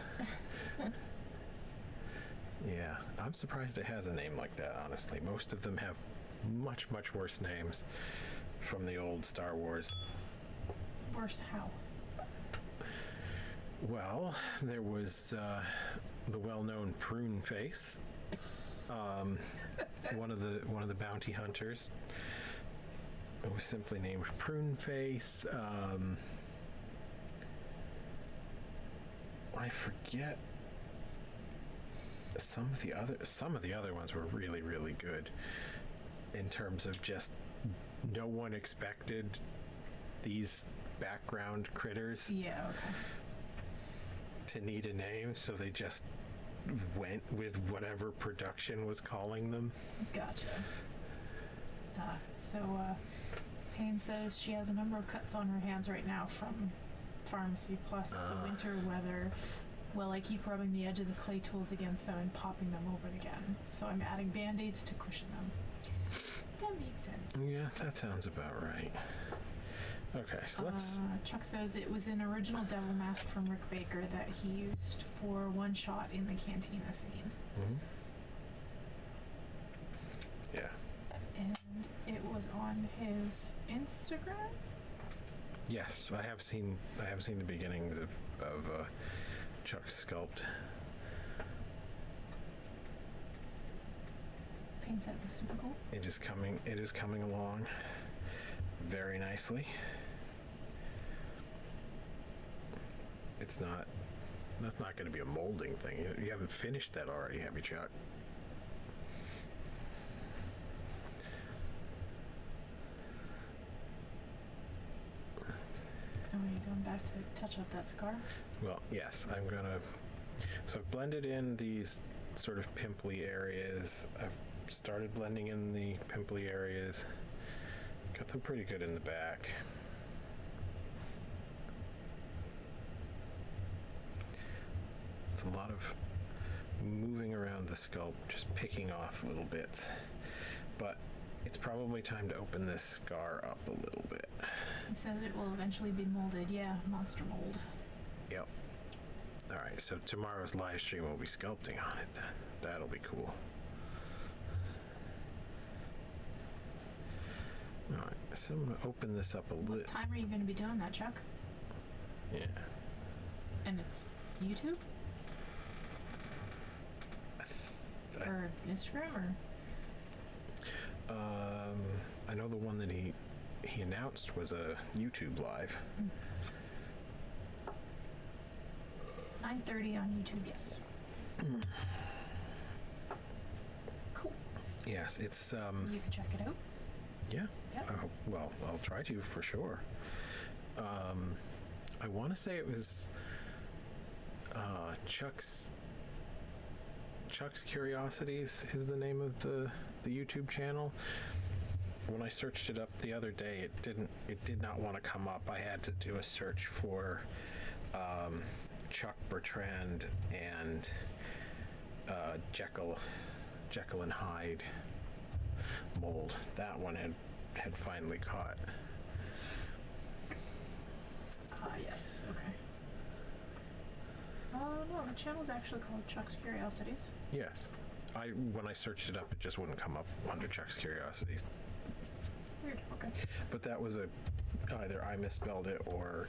Yeah, I'm surprised it has a name like that, honestly. Most of them have much worse names from the old Star Wars. Worse how? Well, there was the well-known Prune Face, one of the bounty hunters. It was simply named Prune Face. I forget. Some of the other ones were really good in terms of just no one expected these background critters Yeah, okay. to need a name, so they just went with whatever production was calling them. Gotcha. So, Payne says she has a number of cuts on her hands right now from pharmacy, plus the winter weather. Well, I keep rubbing the edge of the clay tools against them and popping them open again. So I'm adding band-aids to cushion them. That makes sense. Yeah, that sounds about right. Okay, so let's... Chuck says it was an original devil mask from Rick Baker that he used for one shot in the cantina scene. Yeah. And it was on his Instagram? Yes, I have seen the beginnings of Chuck's sculpt. Payne said it was super cool. It is coming along very nicely. That's not going to be a molding thing. You haven't finished that already, have you, Chuck? Oh, are you going back to touch up that scar? Well, yes, I'm gonna. So I've blended in these sort of pimply areas. I've started blending in the pimply areas. Got them pretty good in the back. It's a lot of moving around the sculpt, just picking off little bits. But it's probably time to open this scar up a little bit. He says it will eventually be molded. Yeah, monster mold. Yep. All right, so tomorrow's live stream will be sculpting on it then. That'll be cool. All right, so I'm gonna open this up a What little. time are you going to be doing that, Chuck? Yeah. And it's YouTube? Or Instagram? Or I know the one that he announced was a YouTube live. 9:30 on YouTube. Yes. Cool. Yes, it's You can check it out. yeah. Yep. Well, I'll try to for sure. I want to say it was Chuck's Curiosities is the name of the YouTube channel. When I searched it up the other day, it did not want to come up. I had to do a search for Chuck Bertrand and Jekyll and Hyde mold. That one had finally caught. Yes. Okay. Oh no, the channel's actually called Chuck's Curiosities. Yes. When I searched it up, it just wouldn't come up under Chuck's Curiosities. Weird. Okay. But that was either I misspelled it or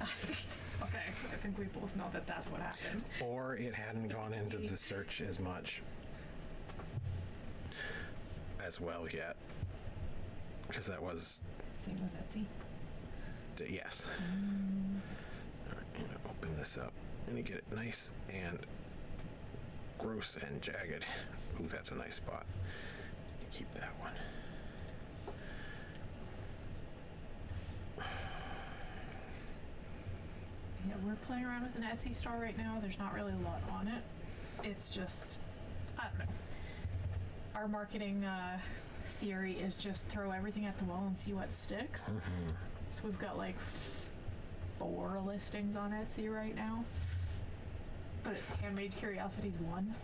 Okay. I think we both know that that's what happened. or it hadn't gone into the search as much as well yet. Because that was Same with Etsy. yes. All right, I'm gonna open this up and you get it nice and gross and jagged. Ooh, that's a nice spot. Keep that one. Yeah, we're playing around with an Etsy store right now. There's not really a lot on it. It's just, I don't know. Our marketing theory is just throw everything at the wall and see what sticks. Mm-hmm. So we've got like 4 listings on Etsy right now. But it's Handmade Curiosities 1.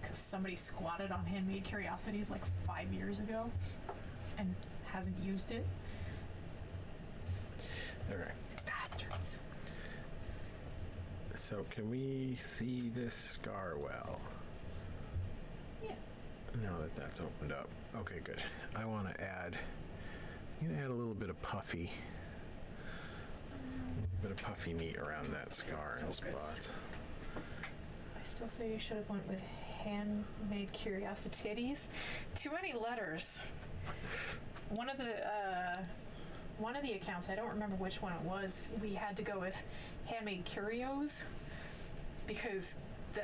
Because somebody squatted on Handmade Curiosities like 5 years ago and hasn't used it. All right. These bastards. So can we see this scar well? Yeah. Now that that's opened up. Okay, good. I want to add. I'm gonna add a little bit of puffy. A little bit of puffy meat around that scar and spots. I still say you should have went with Handmade Curiosities. Too many letters. One of the accounts, I don't remember which one it was, we had to go with Handmade Curios because the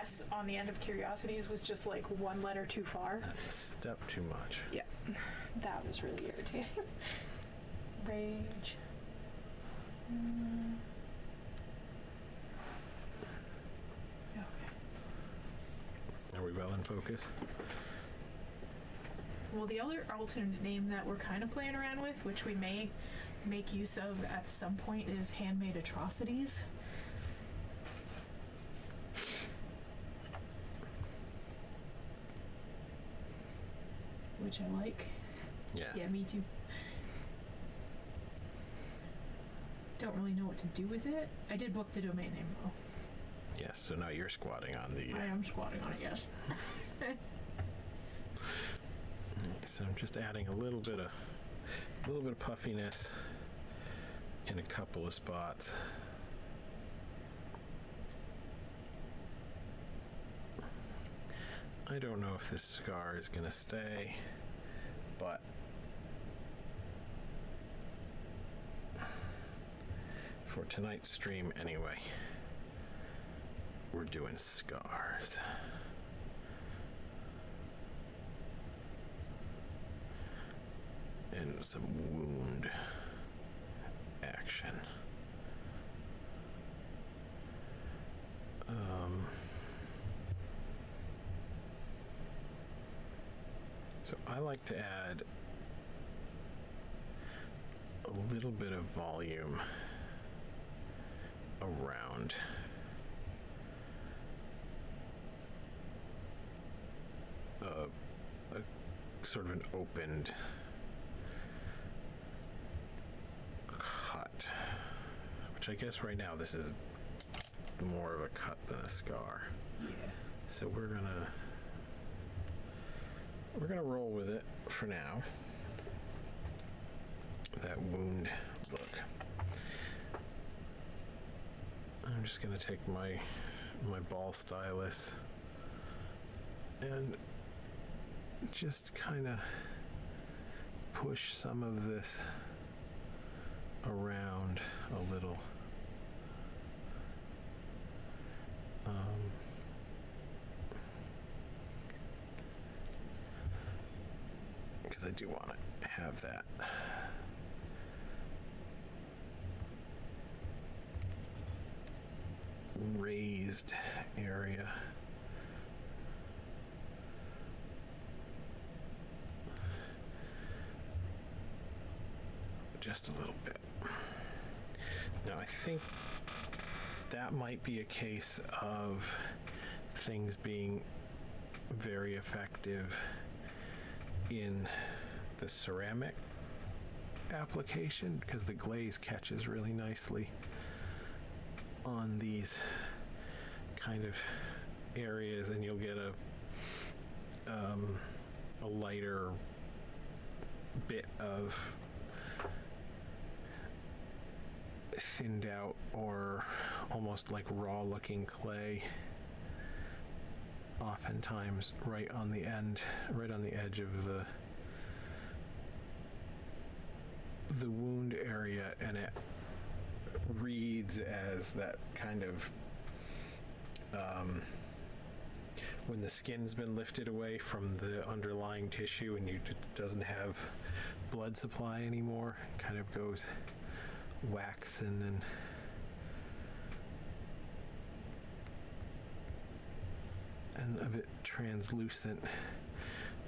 S on the end of Curiosities was just like 1 letter too far. That's a step too much. Yeah, that was really irritating. Rage. Okay. Are we well in focus? Well, the other alternate name that we're kind of playing around with, which we may make use of at some point, is Handmade Atrocities. Which I like. Yeah. Yeah, me too. Don't really know what to do with it. I did book the domain name though. Yes. So now you're squatting on the. I am squatting on it, yes. So I'm just adding a little bit of puffiness in a couple of spots. I don't know if this scar is going to stay, but for tonight's stream anyway, we're doing scars. And some wound action. So I like to add a little bit of volume around a sort of an opened cut, which I guess right now this is more of a cut than a scar. Yeah. So we're gonna roll with it for now. That wound look. I'm just gonna take my ball stylus and just kind of push some of this around a little. Because I do want to have that raised area. Just a little bit. Now I think that might be a case of things being very effective in the ceramic application, because the glaze catches really nicely on these kind of areas, and you'll get a lighter bit of thinned out or almost like raw looking clay, oftentimes right on the end, right on the edge of the wound area, and it reads as that kind of when the skin's been lifted away from the underlying tissue and it doesn't have blood supply anymore, it kind of goes waxen and a bit translucent.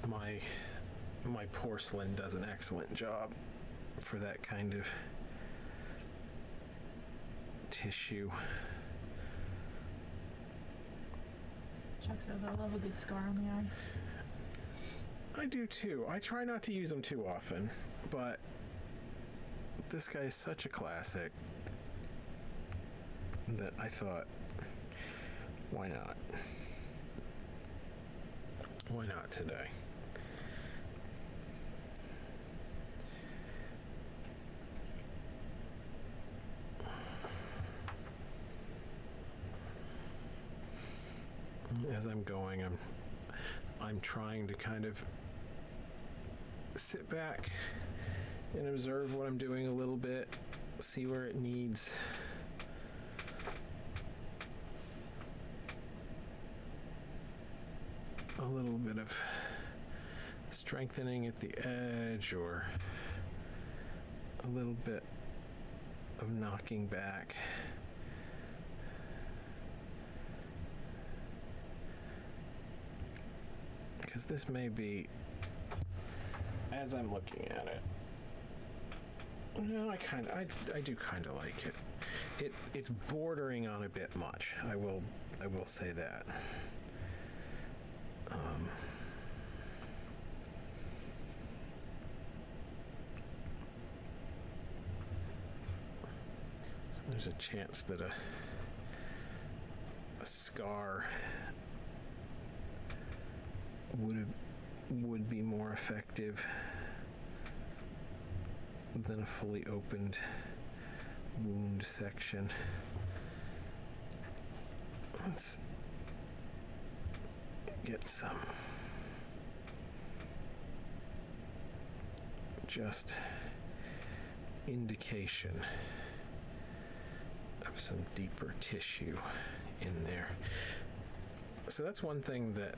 My porcelain does an excellent job for that kind of tissue. Chuck says, I love a good scar on the eye. I do too. I try not to use them too often, but this guy is such a classic that I thought, why not? Why not today? As I'm going, I'm trying to kind of sit back and observe what I'm doing a little bit, see where it needs a little bit of strengthening at the edge, or a little bit of knocking back. Because this may be, as I'm looking at it, well, I do kind of like it. It's bordering on a bit much. I will say that. So there's a chance that a scar would be more effective than a fully opened wound section. Let's get some just indication of some deeper tissue in there. So that's one thing that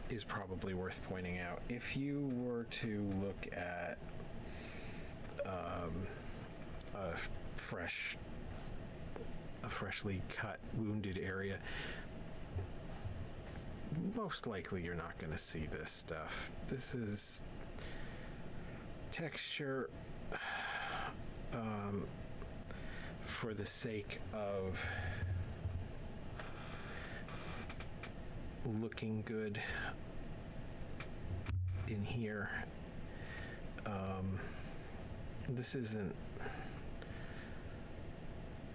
is probably worth pointing out. If you were to look at a freshly cut wounded area, most likely you're not going to see this stuff. This is texture for the sake of looking good in here. This isn't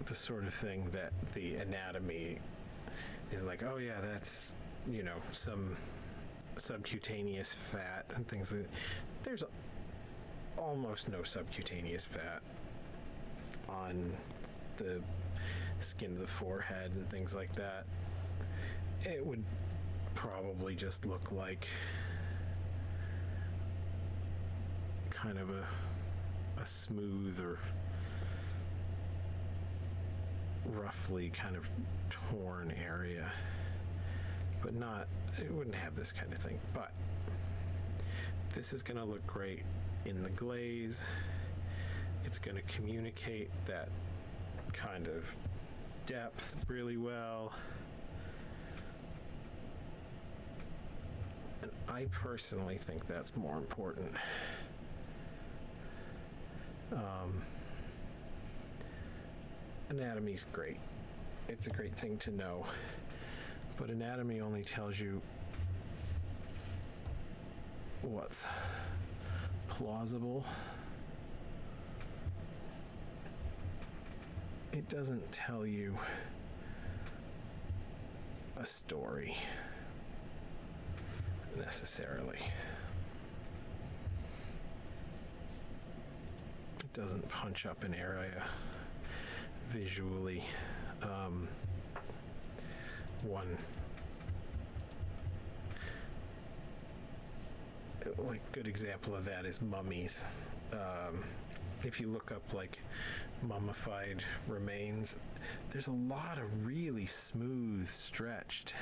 the sort of thing that the anatomy is like, oh yeah, that's, some subcutaneous fat and things. There's almost no subcutaneous fat on the skin of the forehead and things like that. It would probably just look like kind of a smooth or roughly kind of torn area, but not, it wouldn't have this kind of thing. But this is going to look great in the glaze. It's going to communicate that kind of depth really well. And I personally think that's more important. Anatomy's great. It's a great thing to know. But anatomy only tells you what's plausible. It doesn't tell you a story necessarily. It doesn't punch up an area visually. One like good example of that is mummies. If you look up like mummified remains, there's a lot of really smooth, stretched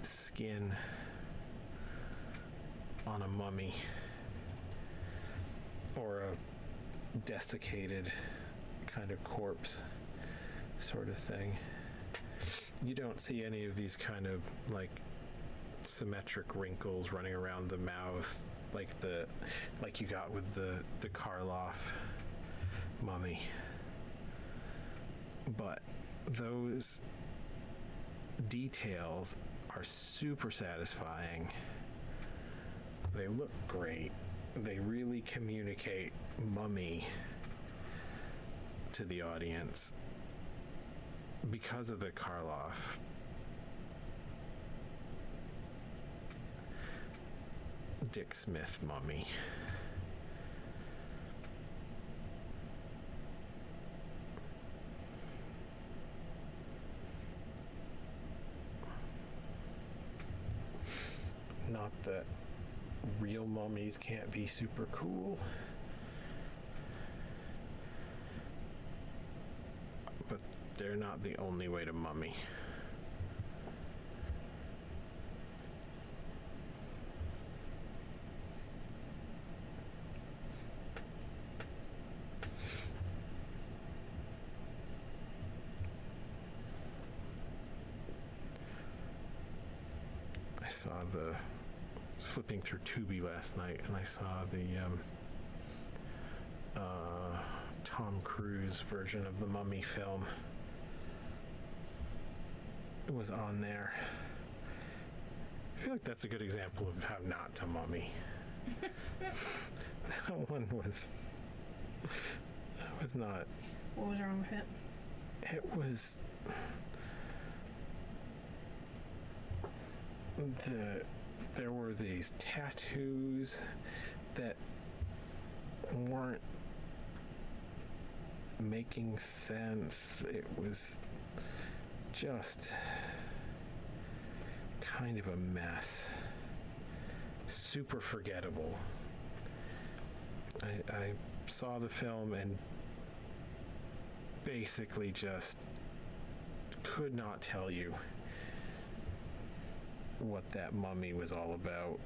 skin on a mummy or a desiccated kind of corpse sort of thing. You don't see any of these kind of like symmetric wrinkles running around the mouth like you got with the Karloff mummy. But those details are super satisfying. They look great. They really communicate mummy to the audience because of the Karloff. Dick Smith mummy. Not that real mummies can't be super cool, but they're not the only way to mummy. I saw I was flipping through Tubi last night, and I saw the Tom Cruise version of the Mummy film. It was on there. I feel like that's a good example of how not to mummy. That one was not. What was wrong with it? It was there were these tattoos that weren't making sense. It was just kind of a mess. Super forgettable. I saw the film and basically just could not tell you what that mummy was all about,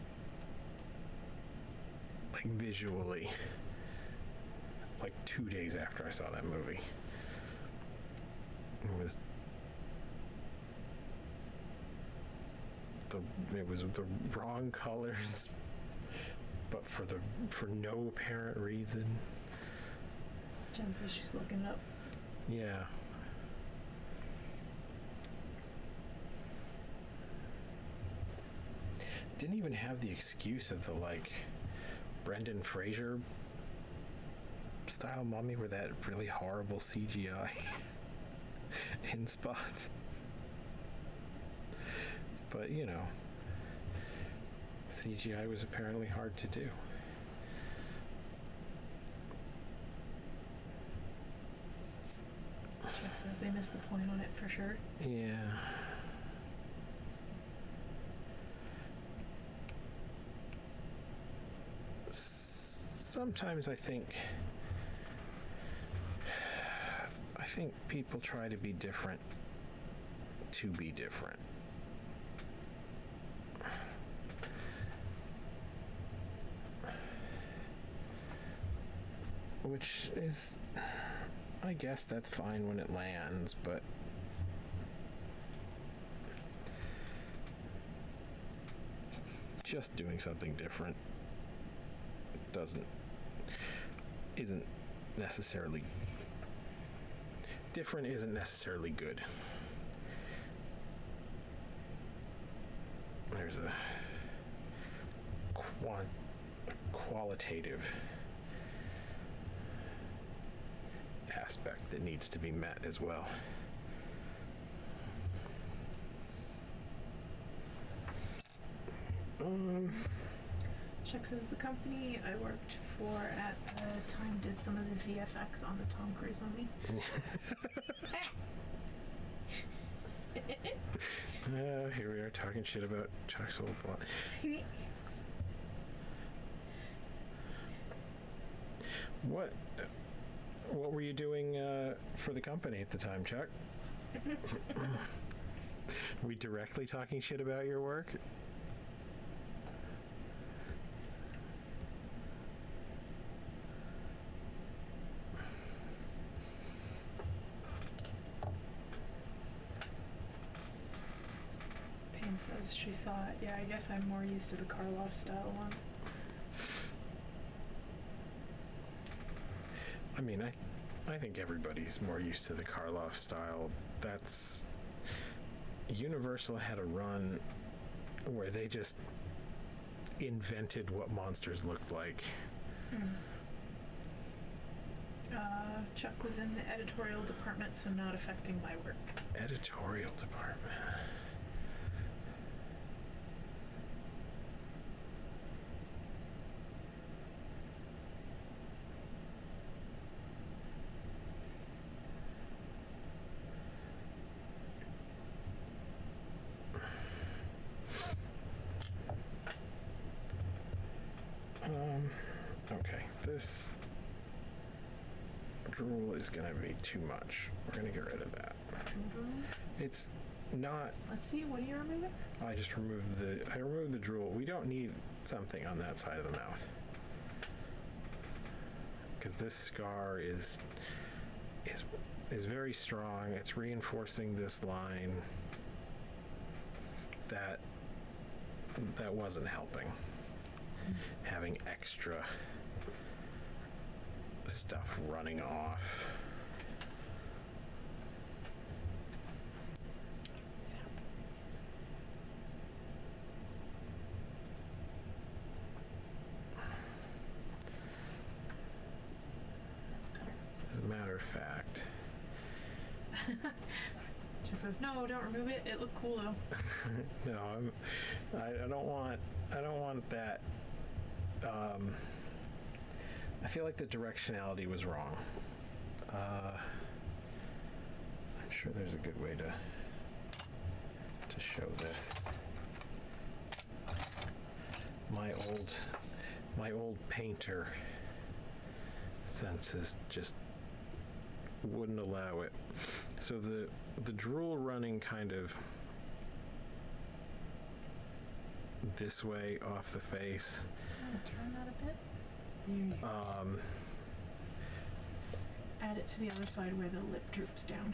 like visually, like 2 days after I saw that movie. It was the wrong colors, but for no apparent reason. Jen says she's looking it up. Yeah. Didn't even have the excuse of the like Brendan Fraser style mummy where that really horrible CGI in spots. But you know, CGI was apparently hard to do. Chuck says they missed the point on it for sure. Yeah. sometimes I think people try to be different to be different. Which is, I guess that's fine when it lands, but just doing something different isn't necessarily good. There's a qualitative aspect that needs to be met as well. Chuck says the company I worked for at the time did some of the VFX on the Tom Cruise movie. Here we are talking shit about Chuck's old plot. What were you doing for the company at the time, Chuck? Were we directly talking shit about your work? Payne says she saw it. Yeah, I guess I'm more used to the Karloff style ones. I mean, I think everybody's more used to the Karloff style. That's... Universal had a run where they just invented what monsters looked like. Chuck was in the editorial department, so not affecting my work. Editorial department. Okay, this drool is gonna be too much. We're gonna get rid of that. It's not. Let's see, what do you remove it? I removed the drool. We don't need something on that side of the mouth. Because this scar is very strong. It's reinforcing this line that wasn't helping. Having extra stuff running off. As a matter of fact. Chuck says, no, don't remove it. It looked cool though. No, I don't want that. I feel like the directionality was wrong. I'm sure there's a good way to show this. My old painter senses just wouldn't allow it. So the drool running kind of this way off the face. Turn that a bit. There you go. Add it to the other side where the lip droops down.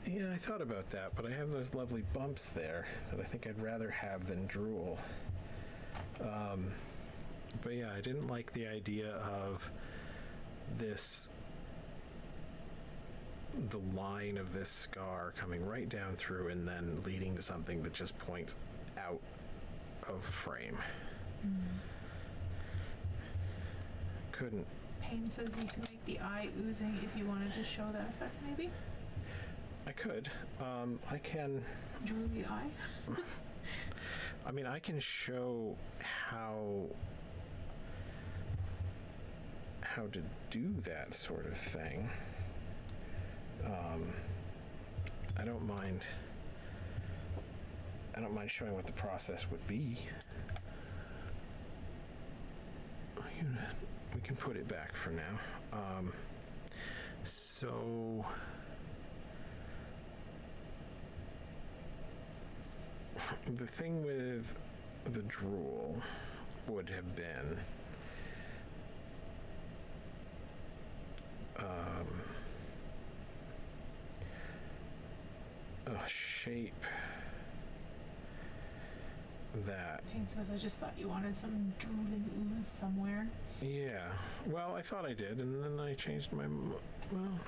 Yeah, I thought about that, but I have those lovely bumps there that I think I'd rather have than drool. But yeah, I didn't like the idea of the line of this scar coming right down through and then leading to something that just points out of frame. Couldn't. Payne says you can make the eye oozing if you wanted to show that effect, maybe? I could. I can. Drooly eye? I mean, I can show how to do that sort of thing. I don't mind showing what the process would be. we can put it back for now. So the thing with the drool would have been a shape that... Payne says, I just thought you wanted some drooling ooze somewhere. Yeah, well, I thought I did, and then I changed my... Well,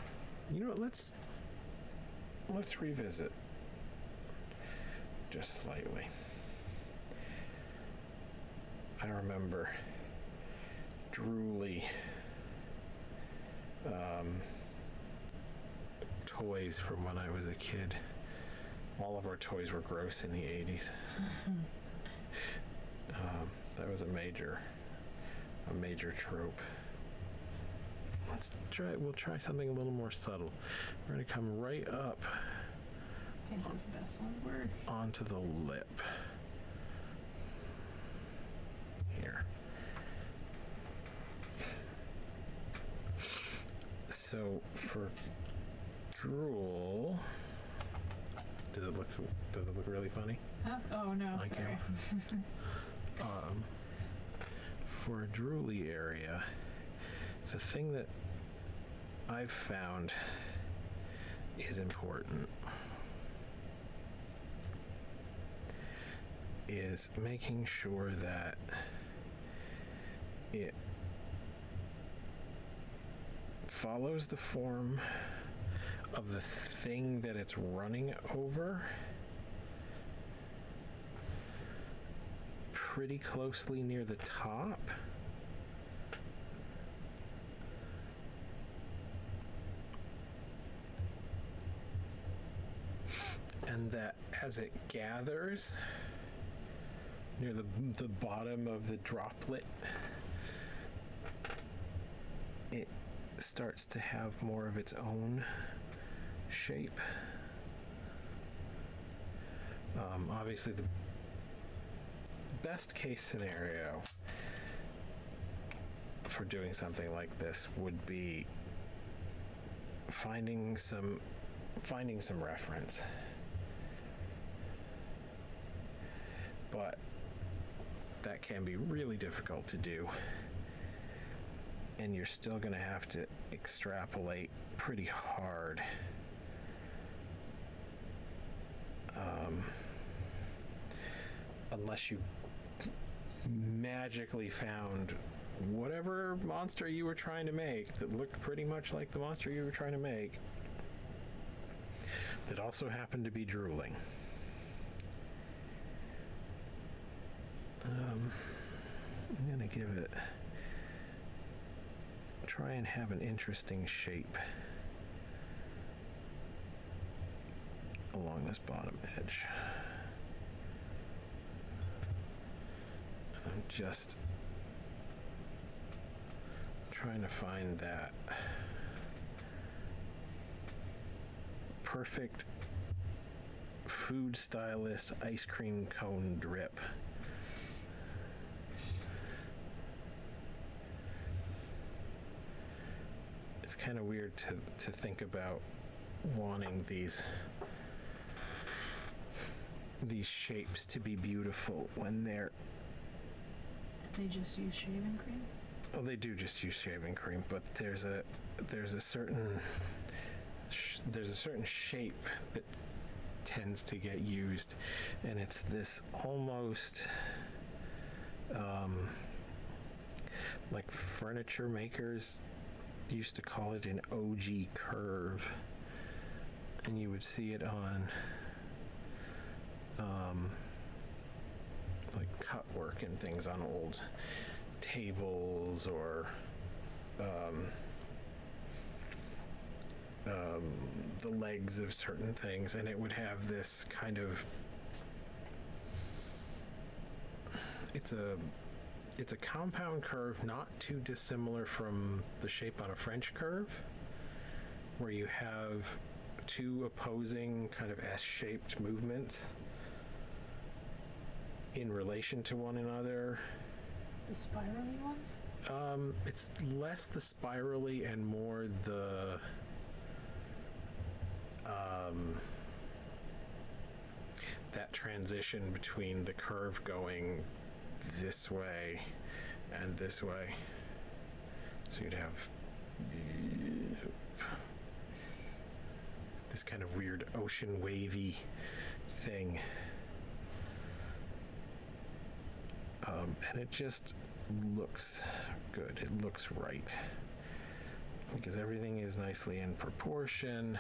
you know what, let's revisit just slightly. I remember drooly toys from when I was a kid. All of our toys were gross in the 80s. That was a major trope. We'll try something a little more subtle. We're going to come right up. Payne says the best ones were onto the lip. Here. So for drool, does it look really funny? Huh? Oh no, On sorry. For a drooly area, the thing that I've found is important is making sure that it follows the form of the thing that it's running over pretty closely near the top. And that as it gathers near the bottom of the droplet, it starts to have more of its own shape. Obviously, the best case scenario for doing something like this would be finding some reference. But that can be really difficult to do, and you're still going to have to extrapolate pretty hard. Unless you magically found whatever monster you were trying to make that looked pretty much like the monster you were trying to make, that also happened to be drooling. I'm going to give it, try and have an interesting shape along this bottom edge. I'm just trying to find that perfect food stylist ice cream cone drip. It's kind of weird to think about wanting these shapes to be beautiful when they're... They just use shaving cream? Oh, they do just use shaving cream, but there's a certain shape that tends to get used, and it's this almost like furniture makers used to call it an oogie curve, and you would see it on like cut work and things on old tables or the legs of certain things, and it would have this kind of, it's a compound curve not too dissimilar from the shape on a French curve, where you have two opposing kind of S-shaped movements in relation to one another. The spirally ones? It's less the spirally and more the that transition between the curve going this way and this way. So you'd have this kind of weird ocean wavy thing. And it just looks good. It looks right. Because everything is nicely in proportion.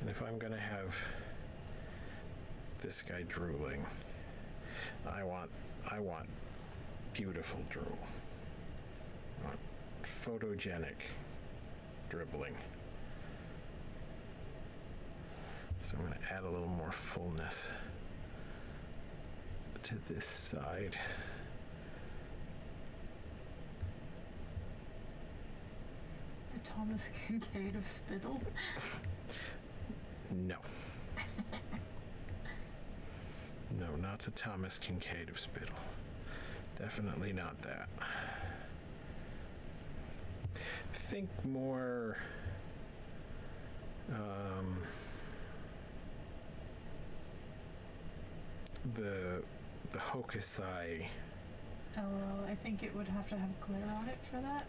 And if I'm going to have this guy drooling, I want beautiful drool. I want photogenic dribbling. So I'm going to add a little more fullness to this side. The Thomas Kincaid of spittle. No. No, not the Thomas Kincaid of spittle. Definitely not that. Think more the Hokusai. Oh, well, I think it would have to have glare on it for that.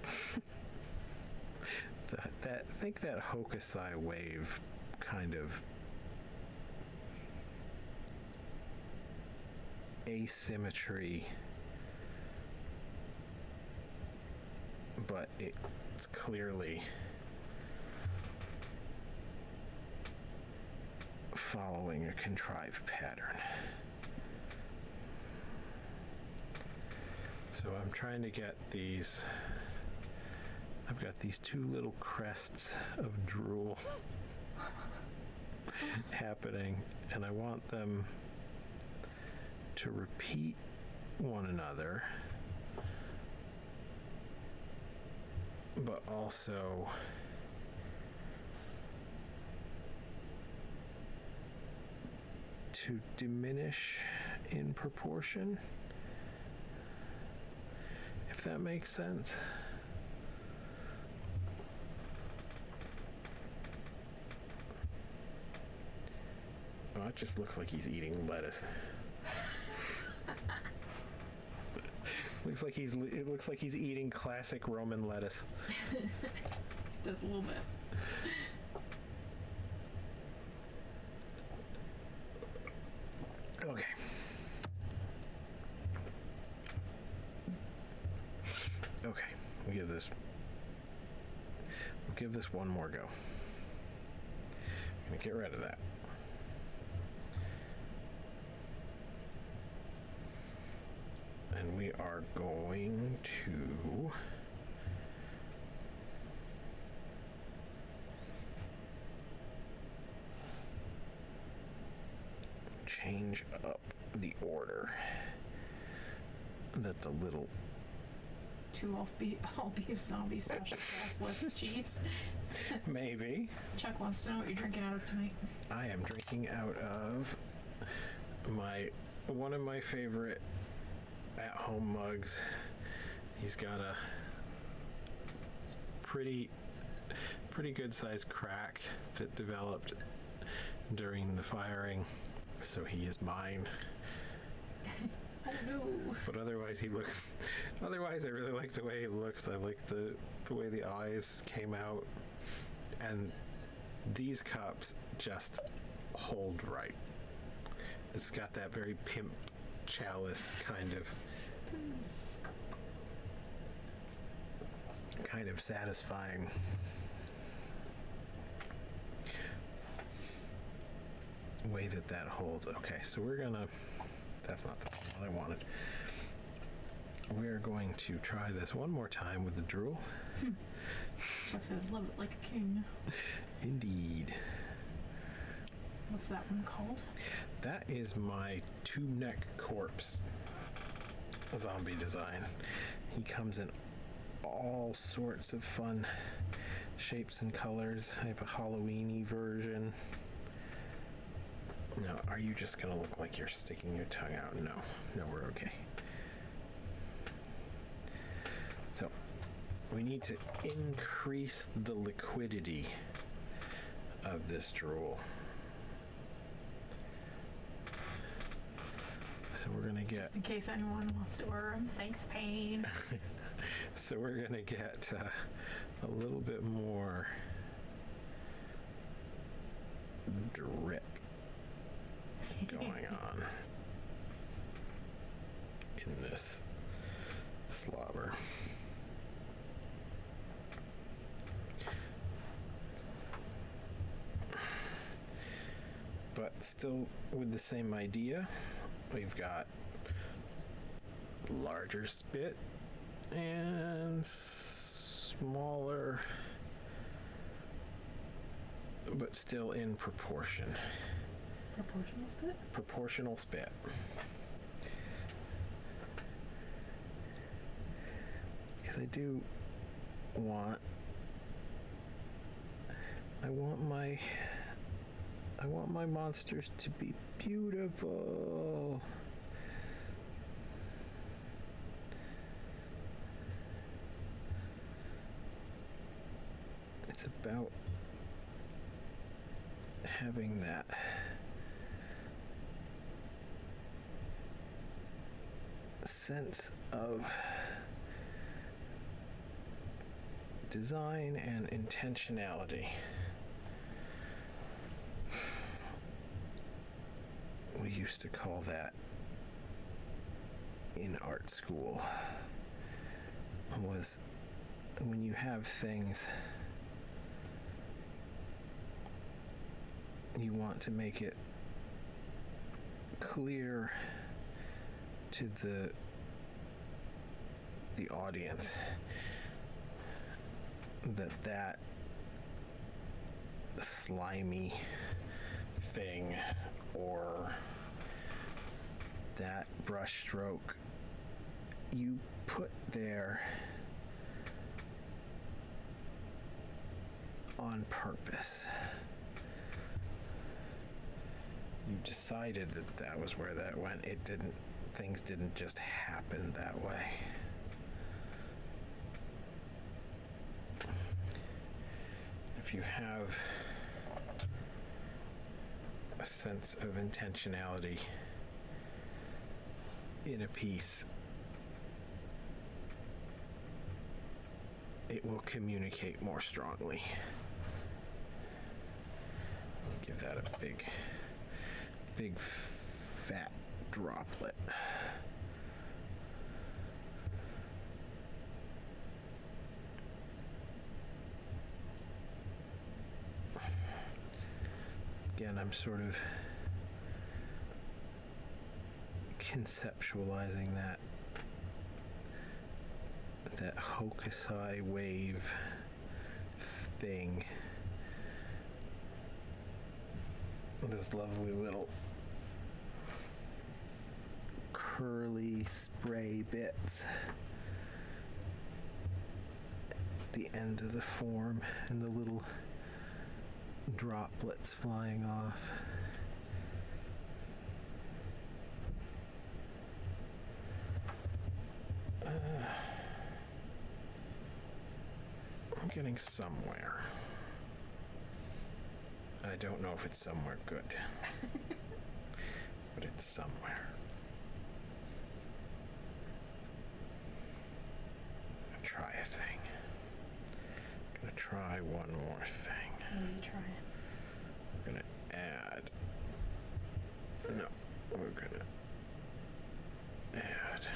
Think that Hokusai wave kind of asymmetry, but it's clearly following a contrived pattern. So I'm trying to get these. I've got these two little crests of drool happening, and I want them to repeat one another, but also to diminish in proportion, if that makes sense. Well, it just looks like he's eating lettuce. It looks like he's eating classic Roman lettuce. It does a little bit. Okay. Okay, we'll give this one more go. I'm gonna get rid of that. And we are going to change up the order that the little 2 all beef zombie special sauce lips cheese. maybe. Chuck wants to know what you're drinking out of tonight. I am drinking out of one of my favorite at-home mugs. He's got a pretty good sized crack that developed during the firing, so he is mine. Oh no. But otherwise I really like the way he looks. I like the way the eyes came out, and these cups just hold right. It's got that very pimp chalice kind of satisfying way that holds. Okay, so that's not the one I wanted. We're going to try this one more time with the drool. Chuck says, love it like a king. Indeed. What's that one called? That is my tube neck corpse zombie design. He comes in all sorts of fun shapes and colors. I have a Halloween-y version. Now, are you just gonna look like you're sticking your tongue out? No. No, we're okay. So, we need to increase the liquidity of this drool. So we're gonna get... Just in case anyone wants to order them. Thanks, Payne. So we're gonna get a little bit more drip going on in this slobber. But still with the same idea, we've got larger spit and smaller, but still in proportion. Proportional spit? Proportional spit. Because I do want, I want my monsters to be beautiful. It's about having that sense of design and intentionality. We used to call that in art school, was when you have things, you want to make it clear to the audience that slimy thing or that brush stroke you put there on purpose. You decided that was where that went. Things didn't just happen that way. If you have a sense of intentionality in a piece, it will communicate more strongly. Give that a big fat droplet. Again, I'm sort of conceptualizing that hokusai wave thing. Those lovely little curly spray bits at the end of the form and the little droplets flying off. I'm getting somewhere. I don't know if it's somewhere good, but it's somewhere. I'm gonna try a thing. I'm gonna try one more thing. What are you trying? We're gonna add. No, we're gonna add.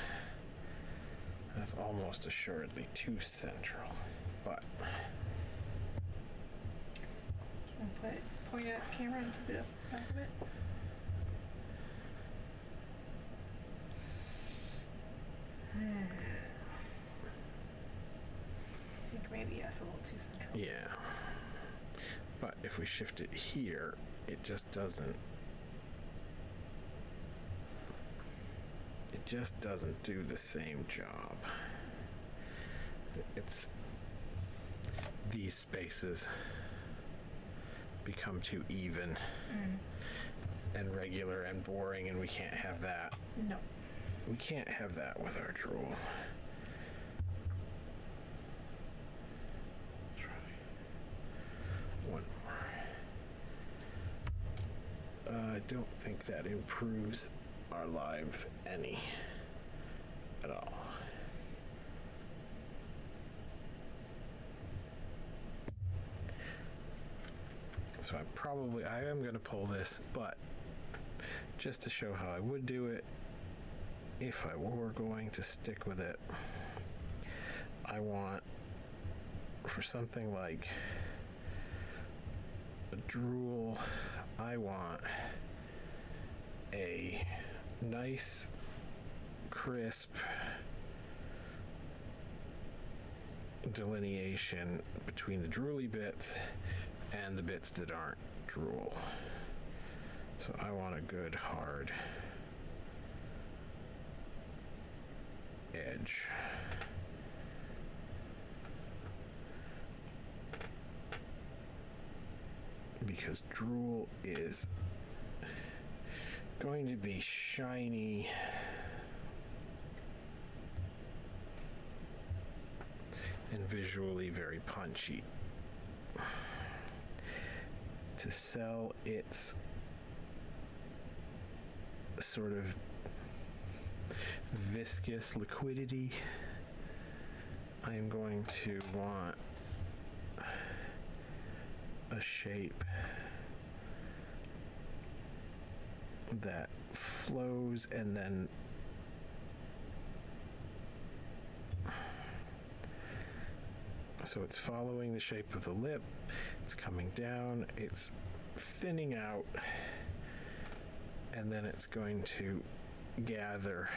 That's almost assuredly too central, but. Point that camera into the back of it. I think maybe yes, a little too central. Yeah. But if we shift it here, it just doesn't do the same job. It's these spaces become too even. and regular and boring, and we can't have that. No. We can't have that with our drool. Try one more. I don't think that improves our lives any at all. So I am going to pull this, but just to show how I would do it, if I were going to stick with it, I want, for something like a drool, I want a nice, crisp delineation between the drooly bits and the bits that aren't drool. So I want a good hard edge. Because drool is going to be shiny and visually very punchy. To sell its sort of viscous liquidity, I am going to want a shape that flows and then so it's following the shape of the lip, it's coming down, it's thinning out, and then it's going to gather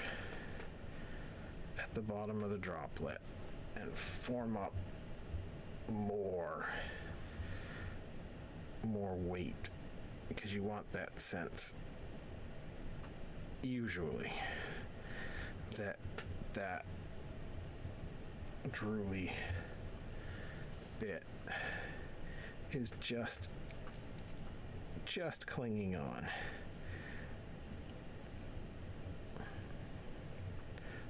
at the bottom of the droplet and form up more weight, because you want that sense usually that drooly bit is just clinging on.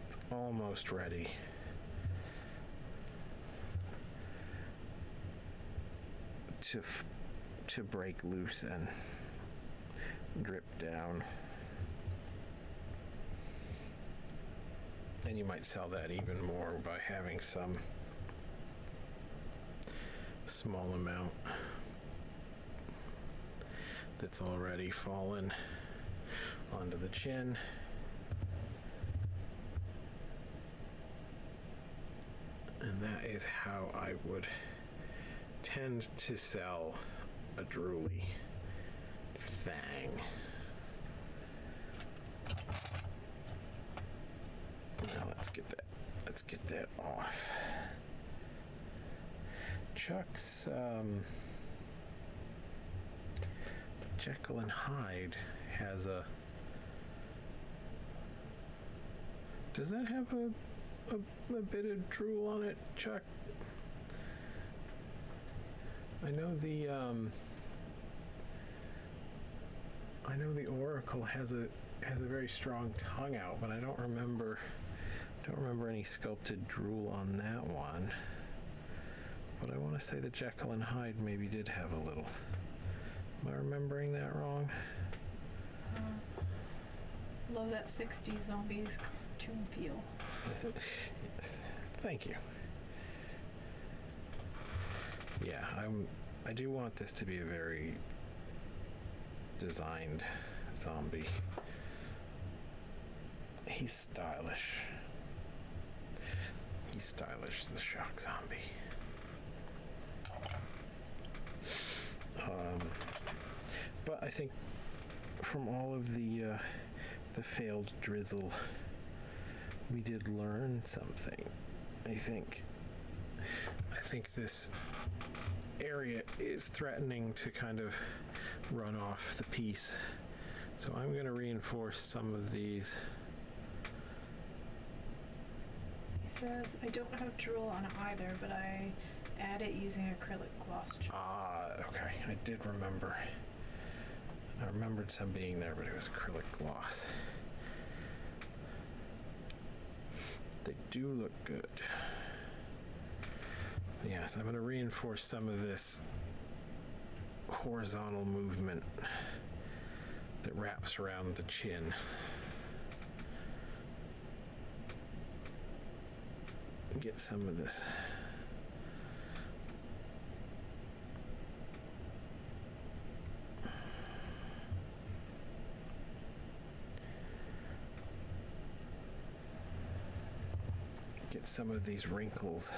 It's almost ready. To break loose and drip down. And you might sell that even more by having some small amount that's already fallen onto the chin. And that is how I would tend to sell a drooly fang. Now let's get that off. Chuck's Jekyll and Hyde has a. Does that have a bit of drool on it, Chuck? I know the Oracle has a very strong tongue out, but I don't remember any sculpted drool on that one. But I want to say that Jekyll and Hyde maybe did have a little. Am I remembering that wrong? Love that 60s zombies cartoon feel. Yes. Thank you. Yeah, I do want this to be a very designed zombie. He's stylish. He's stylish, the shock zombie. But I think from all of the failed drizzle, we did learn something. I think this area is threatening to kind of run off the piece. So I'm going to reinforce some of these. He says, I don't have drool on either, but I add it using acrylic gloss chalk. Okay. I did remember I remembered some being there, but it was acrylic gloss. They do look good. Yes, I'm going to reinforce some of this horizontal movement that wraps around the chin. Get some of this these wrinkles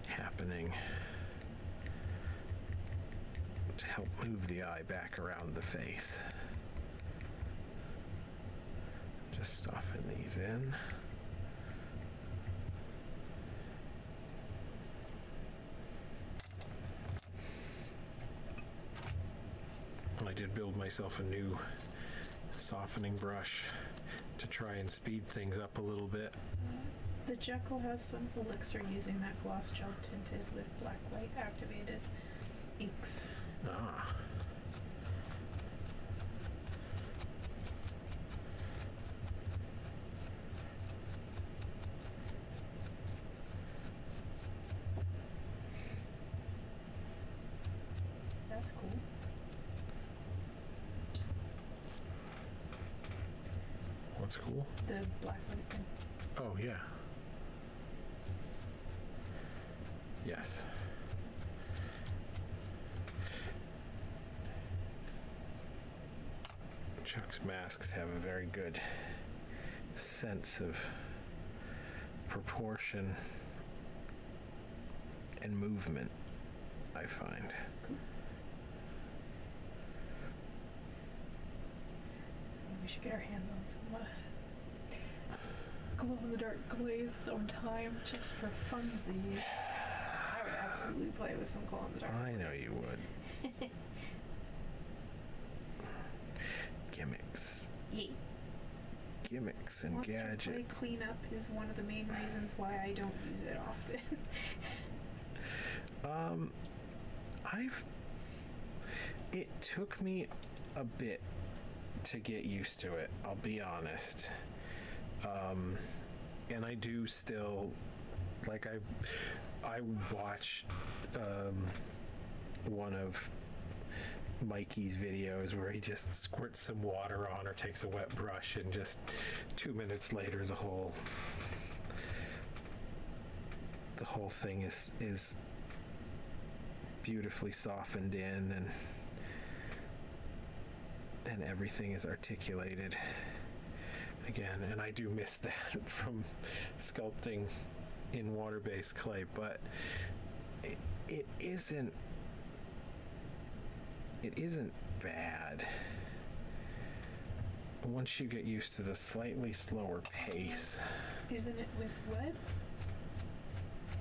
happening to help move the eye back around the face. Just soften these in. I did build myself a new softening brush to try and speed things up a little bit. The Jekyll has some elixir using that gloss gel tinted with black light activated inks. Ah. That's cool. Just What's cool? the black light thing. Oh, yeah. Yes. Chuck's masks have a very good sense of proportion and movement, I find. Cool. We should get our hands on some glow-in-the-dark glaze sometime, just for funsies. I would absolutely play with some glow-in-the-dark. I know you would. Gimmicks. Yeah. Gimmicks and Monster clay gadgets. cleanup is one of the main reasons why I don't use it often. It took me a bit to get used to it, I'll be honest. And I do still, like, I watched one of Mikey's videos where he just squirts some water on or takes a wet brush, and just 2 minutes later the whole thing is beautifully softened in, and everything is articulated again. And I do miss that from sculpting in water-based clay, but it isn't bad once you get used to the slightly slower pace. Isn't it with wood?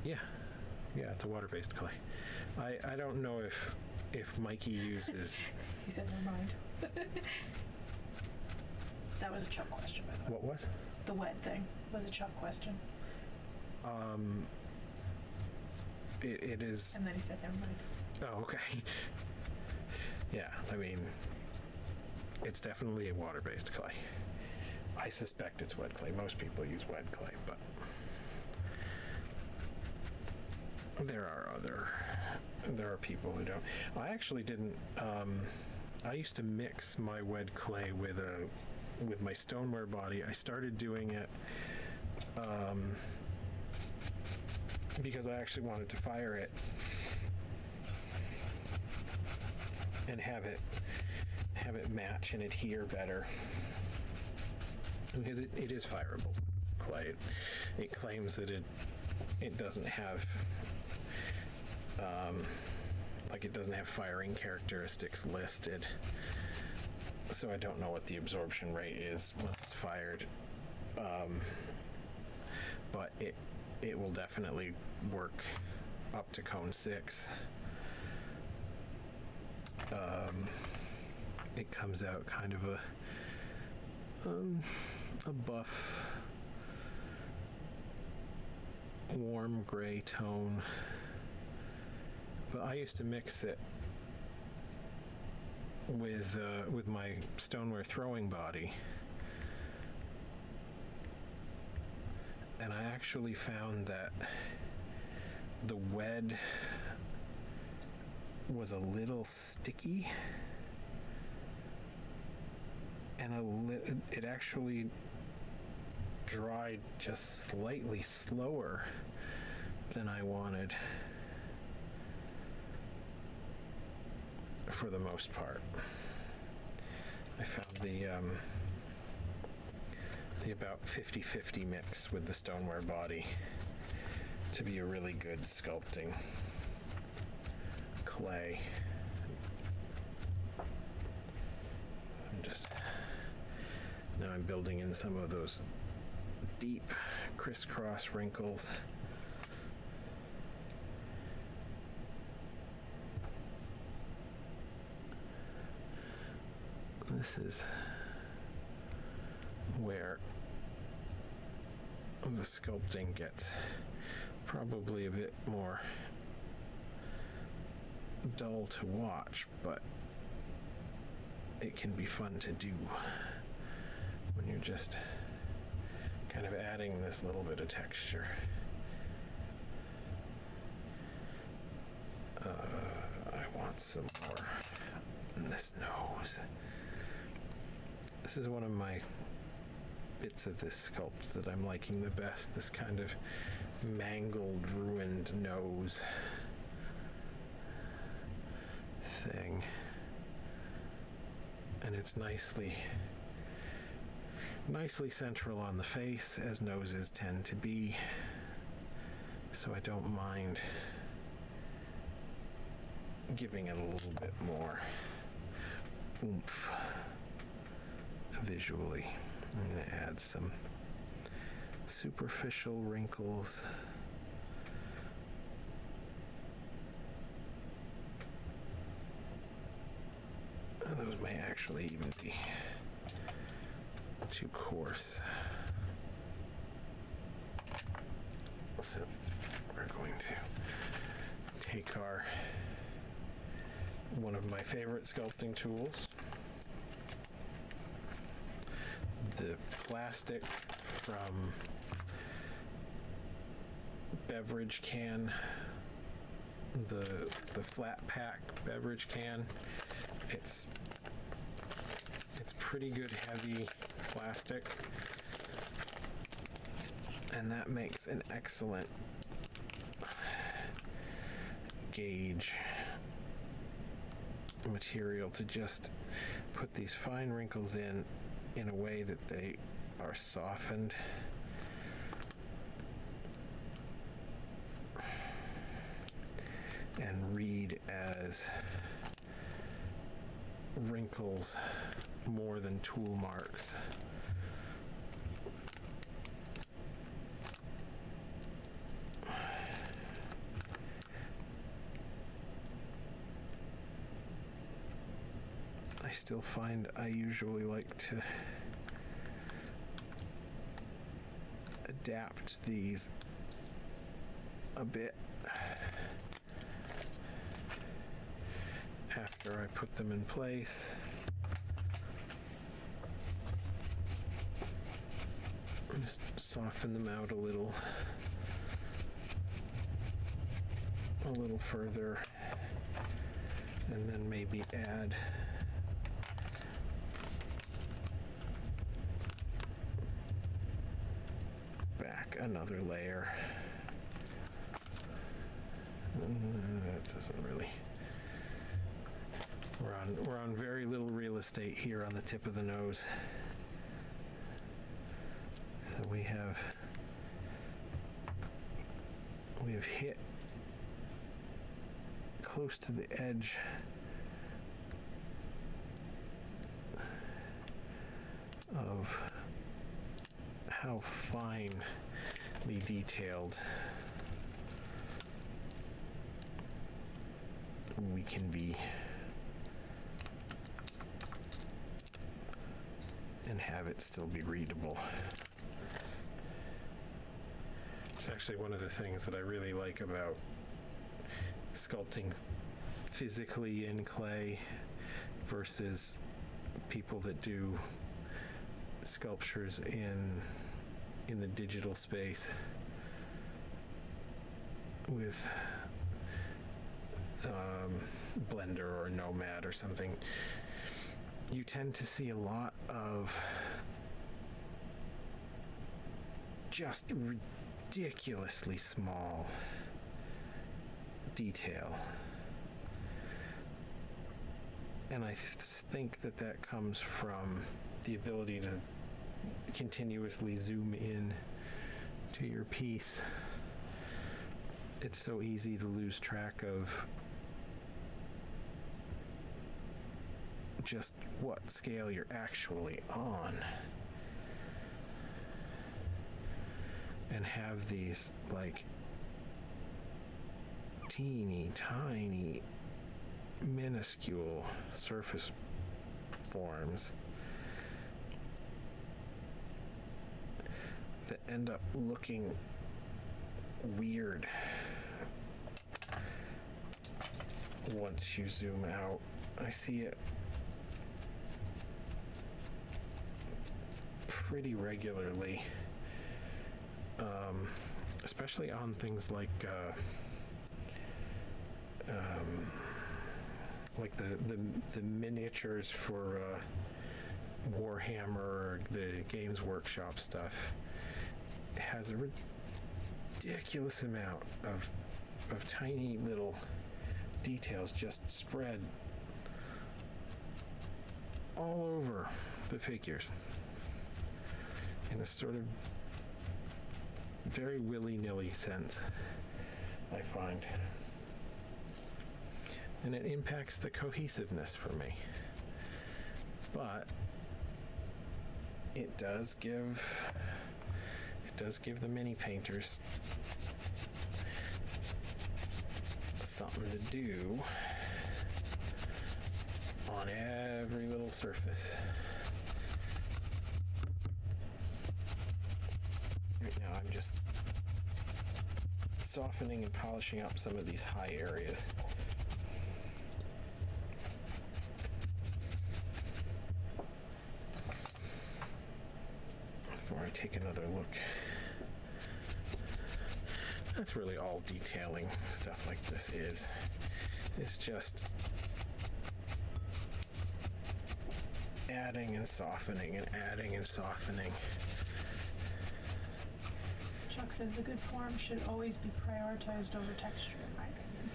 Yeah, it's a water-based clay. I don't know if Mikey uses. He said, never mind. That was a Chuck question, by the way. What was? The wet thing was a Chuck question. It is. And then he said, never mind. Oh, okay. Yeah, I mean, it's definitely a water-based clay. I suspect it's wet clay. Most people use wet clay, but there are people who don't. I actually didn't. I used to mix my wet clay with my stoneware body. I started doing it because I actually wanted to fire it and have it match and adhere better, because it is fireable clay. It claims that it doesn't have it doesn't have firing characteristics listed, so I don't know what the absorption rate is when it's fired, but it will definitely work up to cone 6. It comes out kind of a buff, warm gray tone But I used to mix it with my stoneware throwing body, and I actually found that the wed was a little sticky, and it actually dried just slightly slower than I wanted for the most part. I found the about 50-50 mix with the stoneware body to be a really good sculpting clay. Now I'm building in some of those deep crisscross wrinkles. This is where the sculpting gets probably a bit more dull to watch, but it can be fun to do when you're just kind of adding this little bit of texture. I want some more in this nose. This is one of my bits of this sculpt that I'm liking the best, this kind of mangled, ruined nose thing. And it's nicely central on the face, as noses tend to be, so I don't mind giving it a little bit more oomph visually. I'm going to add some superficial wrinkles. Those may actually even be too coarse. So we're going to take one of my favorite sculpting tools, the plastic from beverage can, the flat pack beverage can. It's pretty good heavy plastic, and that makes an excellent gauge material to just put these fine wrinkles in a way that they are softened and read as wrinkles more than tool marks. I still find I usually like to adapt these a bit after I put them in place. Just soften them out a little further, and then maybe add back another layer. That doesn't really. We're on very little real estate here on the tip of the nose. So we have hit close to the edge of how finely detailed we can be and have it still be readable. It's actually one of the things that I really like about sculpting physically in clay versus people that do sculptures in the digital space with Blender or Nomad or something. You tend to see a lot of just ridiculously small detail. And I think that comes from the ability to continuously zoom in to your piece. It's so easy to lose track of just what scale you're actually on, and have these like teeny tiny minuscule surface forms that end up looking weird once you zoom out. I see it pretty regularly, especially on things like the miniatures for Warhammer or the Games Workshop stuff. It has a ridiculous amount of tiny little details just spread all over the figures in a sort of very willy-nilly sense, I find. And it impacts the cohesiveness for me. But it does give the mini painters something to do on every little surface. Right now I'm just softening and polishing up some of these high areas. Before I take another look. That's really all detailing stuff like this is. It's just adding and softening and adding and softening. Chuck says a good form should always be prioritized over texture, in my opinion.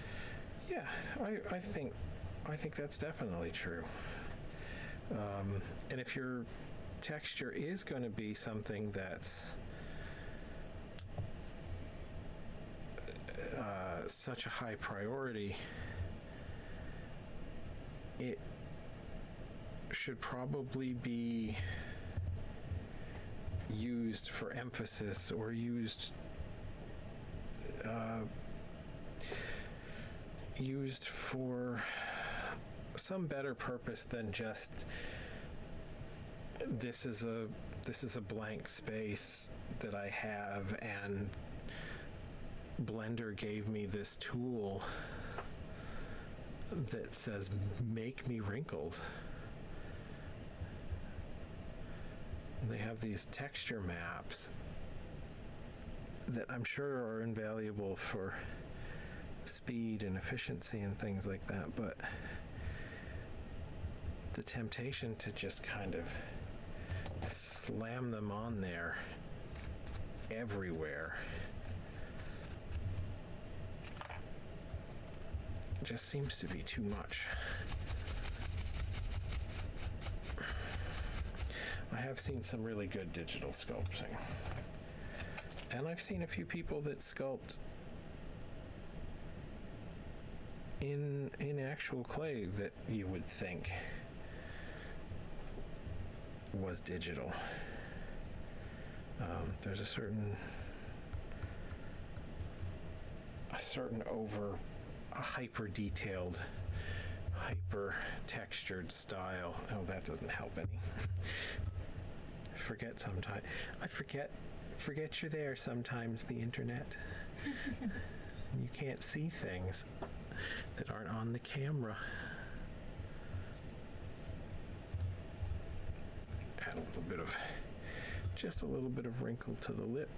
Yeah, I think that's definitely true. And if your texture is going to be something that's such a high priority, it should probably be used for emphasis or used for some better purpose than just this is a blank space that I have, and Blender gave me this tool that says make me wrinkles. And they have these texture maps that I'm sure are invaluable for speed and efficiency and things like that, but the temptation to just kind of slam them on there everywhere just seems to be too much. I have seen some really good digital sculpting, and I've seen a few people that sculpt in actual clay that you would think was digital. There's a certain hyper detailed, hyper textured style. Oh, that doesn't help any. I forget you're there sometimes, the internet. You can't see things that aren't on the camera. Add a little bit of, just a little bit of wrinkle to the lip.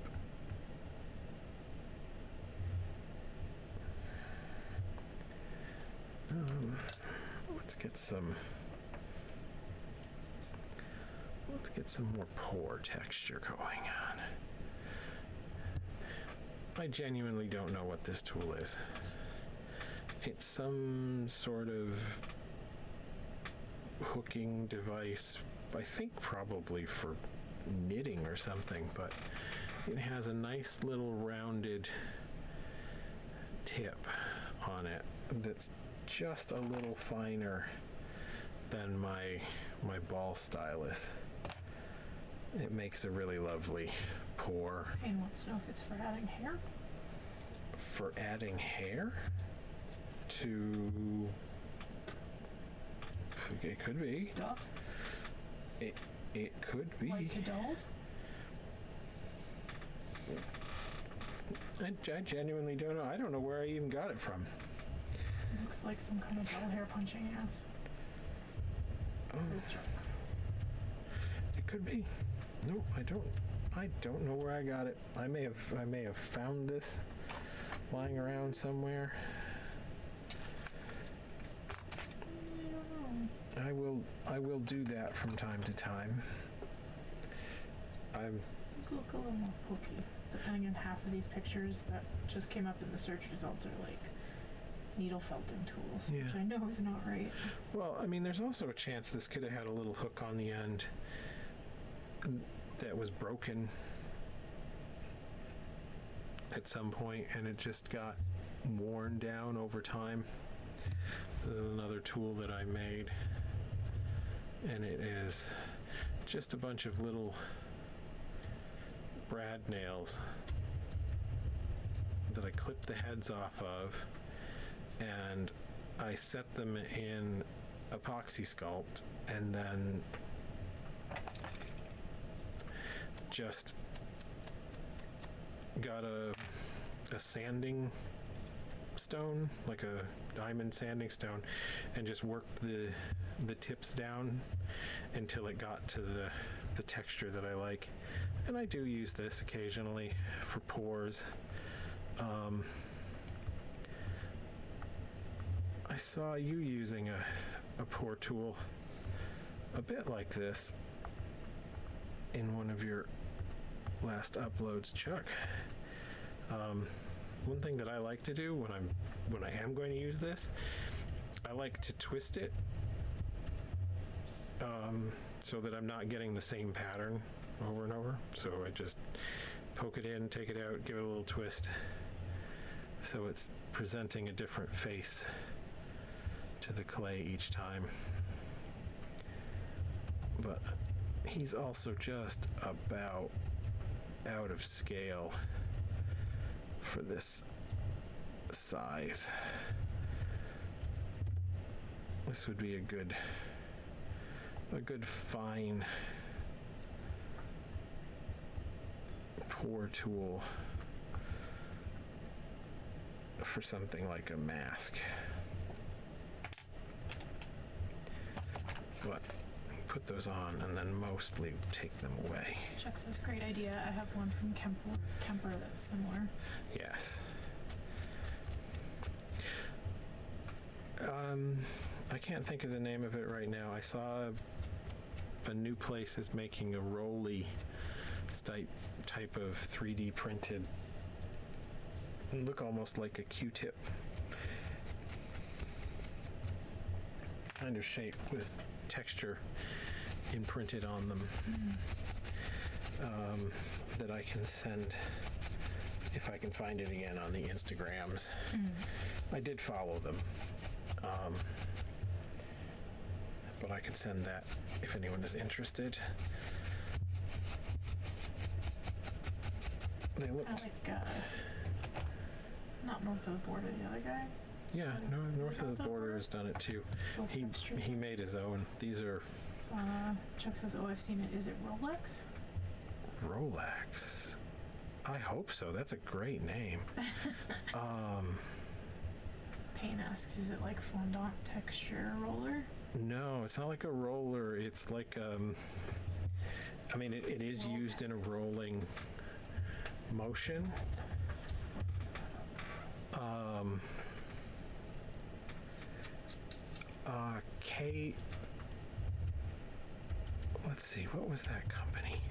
Let's get some more pore texture going on. I genuinely don't know what this tool is. It's some sort of hooking device, I think probably for knitting or something, but it has a nice little rounded tip on it that's just a little finer than my ball stylus. It makes a really lovely pour. Payne wants to know if it's for adding hair. For adding hair to, it could be. Stuff. It could be. Like to dolls. I genuinely don't know. I don't know where I even got it from. Looks like some kind of doll hair punching ass. Oh, This is junk. it could be. No, I don't know where I got it. I may have found this lying around somewhere. I don't know. I will do that from time to time. These look a little more pokey. Depending on half of these pictures that just came up in the search results are like needle felting tools, Yeah. which I know is not right. Well, I mean, there's also a chance this could have had a little hook on the end that was broken at some point, and it just got worn down over time. This is another tool that I made, and it is just a bunch of little brad nails that I clipped the heads off of, and I set them in epoxy sculpt, and then just got a sanding stone, like a diamond sanding stone, and just worked the tips down until it got to the texture that I like. And I do use this occasionally for pours. I saw you using a pour tool a bit like this in one of your last uploads, Chuck. One thing that I like to do when I am going to use this, I like to twist it so that I'm not getting the same pattern over and over. So I just poke it in, take it out, give it a little twist, so it's presenting a different face to the clay each time. But he's also just about out of scale for this size. This would be a good fine pour tool for something like a mask. But put those on and then mostly take them away. Chuck says, great idea. I have one from Kemper that's similar. Yes. I can't think of the name of it right now. I saw a new place is making a drooly type of 3D printed, look almost like a Q-tip kind of shape with texture imprinted on them, that I can send if I can find it again on the Instagrams. I did follow them, but I can send that if anyone is interested. They I looked, like, not north of the border, the other guy. yeah, north of the border has done it too. So He textured. made his own. These are Chuck says, oh, I've seen it. Is it Rolex? Rolex. I hope so. That's a great name. asks, is it like fondant texture roller? No, it's not like a roller. It's like, I mean, it is used in a rolling motion. Let's see, what was that company?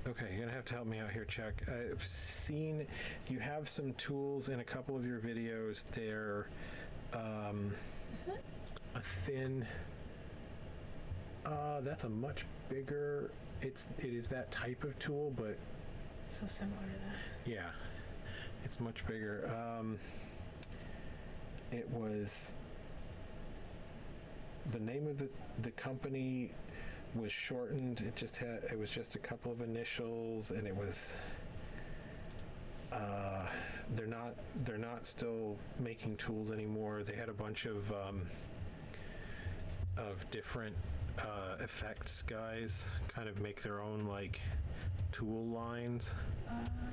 Okay, you're gonna have to help me out here, Chuck. I've seen you have some tools in a couple of your videos. They're Is this it? a thin. That's a much bigger. It is that type of tool, but So similar to that. yeah, it's much bigger. It was the name of the company was shortened. It was just a couple of initials, and it was. They're not still making tools anymore. They had a bunch of different effects guys kind of make their own like tool lines.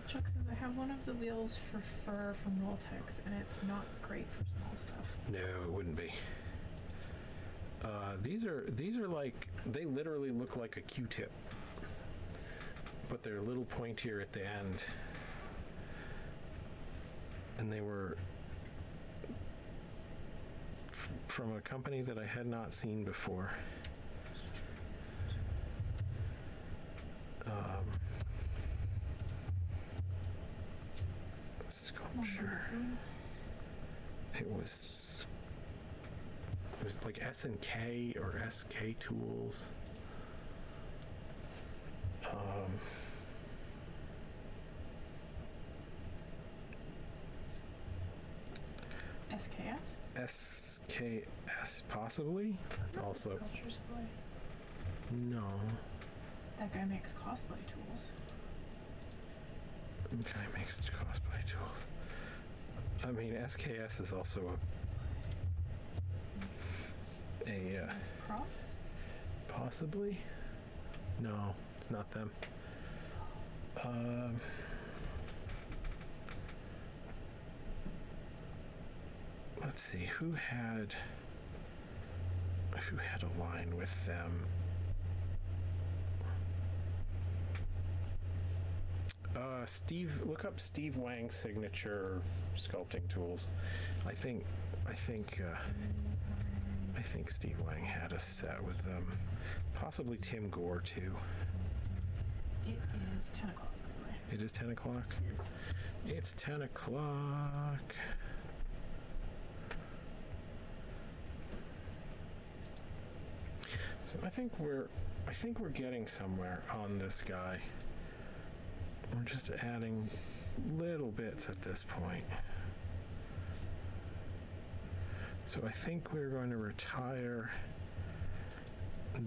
Chuck says, I have one of the wheels for fur from Rolltex, and it's not great for small stuff. No, it wouldn't be. These are like, they literally look like a Q-tip, but they're a little pointier at the end. And they were from a company that I had not seen before. Sculpture. It was like S&K or SK Tools. SKS? SKS, possibly. That's Not the also Sculpture Supply. no. That guy makes cosplay tools. Okay, makes cosplay tools. I mean, SKS is also a SKS props? possibly. No, it's not them. Let's see, who had a line with them? Steve, look up Steve Wang's signature sculpting tools. I think Steve Wang had a set with them. Possibly Tim Gore too. It is 10 o'clock, by the way. It is 10 o'clock? It is. It's 10 o'clock. So I think we're getting somewhere on this guy. We're just adding little bits at this point. So I think we're going to retire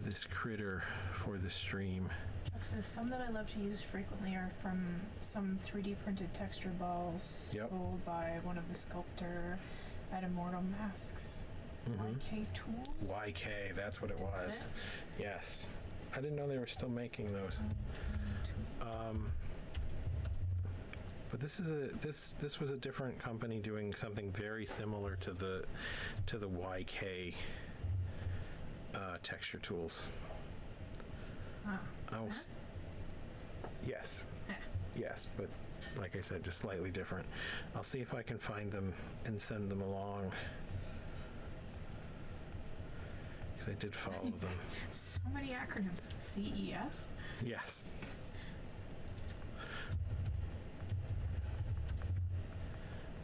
this critter for the stream. Chuck says, some that I love to use frequently are from some 3D printed texture balls sold by one of the sculptor at Immortal Masks. YK Tools? YK, that's what it was. Yes. I didn't know they were still making those. But this was a different company doing something very similar to the YK texture tools. Yes. Yes, but like I said, just slightly different. I'll see if I can find them and send them along. Because I did follow them. So many acronyms. CES? Yes.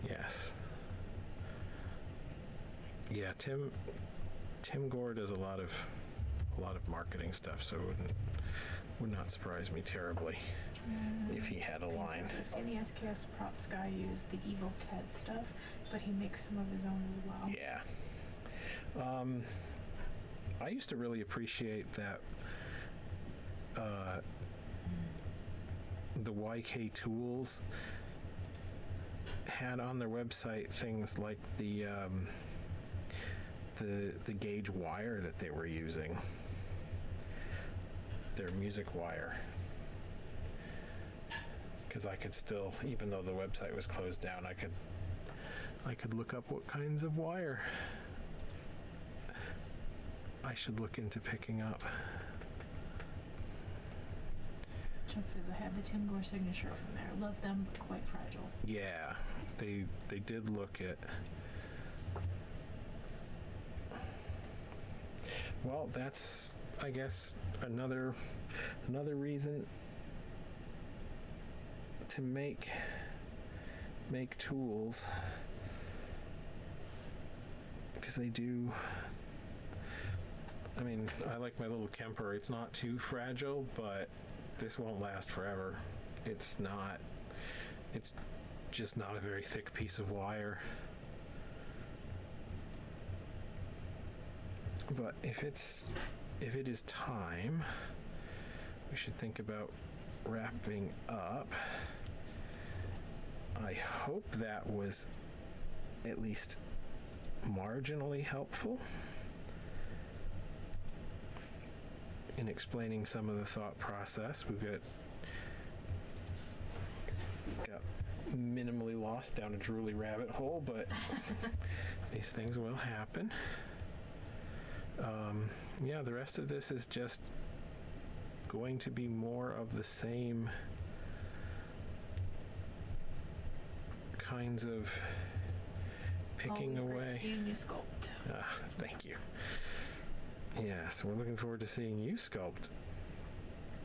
Yes. Yeah, Tim Gore does a lot of marketing stuff, so it would not surprise me terribly if he had a line. I've seen the SKS props guy use the Evil Ted stuff, but he makes some of his own as well. Yeah. I used to really appreciate that the YK Tools had on their website things like the gauge wire that they were using, their music wire, because I could still, even though the website was closed down, I could look up what kinds of wire I should look into picking up. Chuck says I have the Tim Gore signature from there. Love them, but quite fragile. Yeah, they did look at. Well, that's, I guess, another reason to make tools, because they do. I mean, I like my little Kemper. It's not too fragile, but this won't last forever. It's just not a very thick piece of wire. But if it is time, we should think about wrapping up. I hope that was at least marginally helpful in explaining some of the thought process. We've got minimally lost down a drooly rabbit hole, but these things will happen. Yeah, the rest of this is just going to be more of the same kinds of picking Always great away. seeing you sculpt. Thank you. Yes, we're looking forward to seeing you sculpt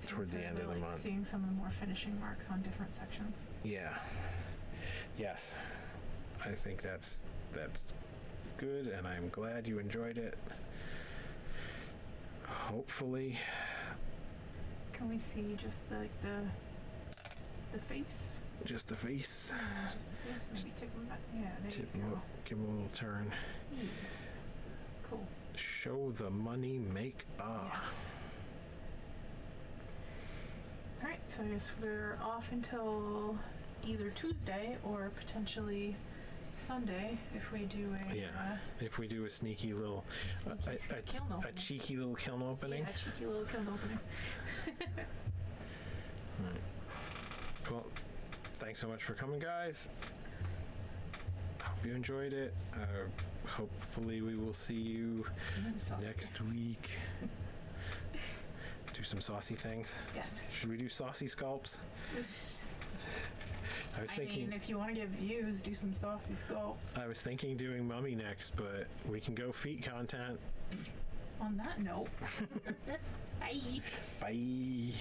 toward the end of the month. Seeing some of the more finishing marks on different sections. Yeah. Yes. I think that's good, and I'm glad you enjoyed it. Hopefully. Can we see just the face? Just the face. Yeah, just the face. Maybe tip them back. Yeah, there you go. Give him a little turn. Yeah. Cool. Show the money, make up. Yes. All right, so I guess we're off until either Tuesday or potentially Sunday if we do a if we do a sneaky little kiln opening. a cheeky little kiln opening. Yeah, a cheeky little kiln opening. Right. Well, thanks so much for coming, guys. Hope you enjoyed it. Hopefully we will see you next week. Do some saucy things. Yes. Should we do saucy sculpts? I mean, if you want to get views, do some saucy sculpts. I was thinking doing mummy next, but we can go feet content. On that note, bye. Bye.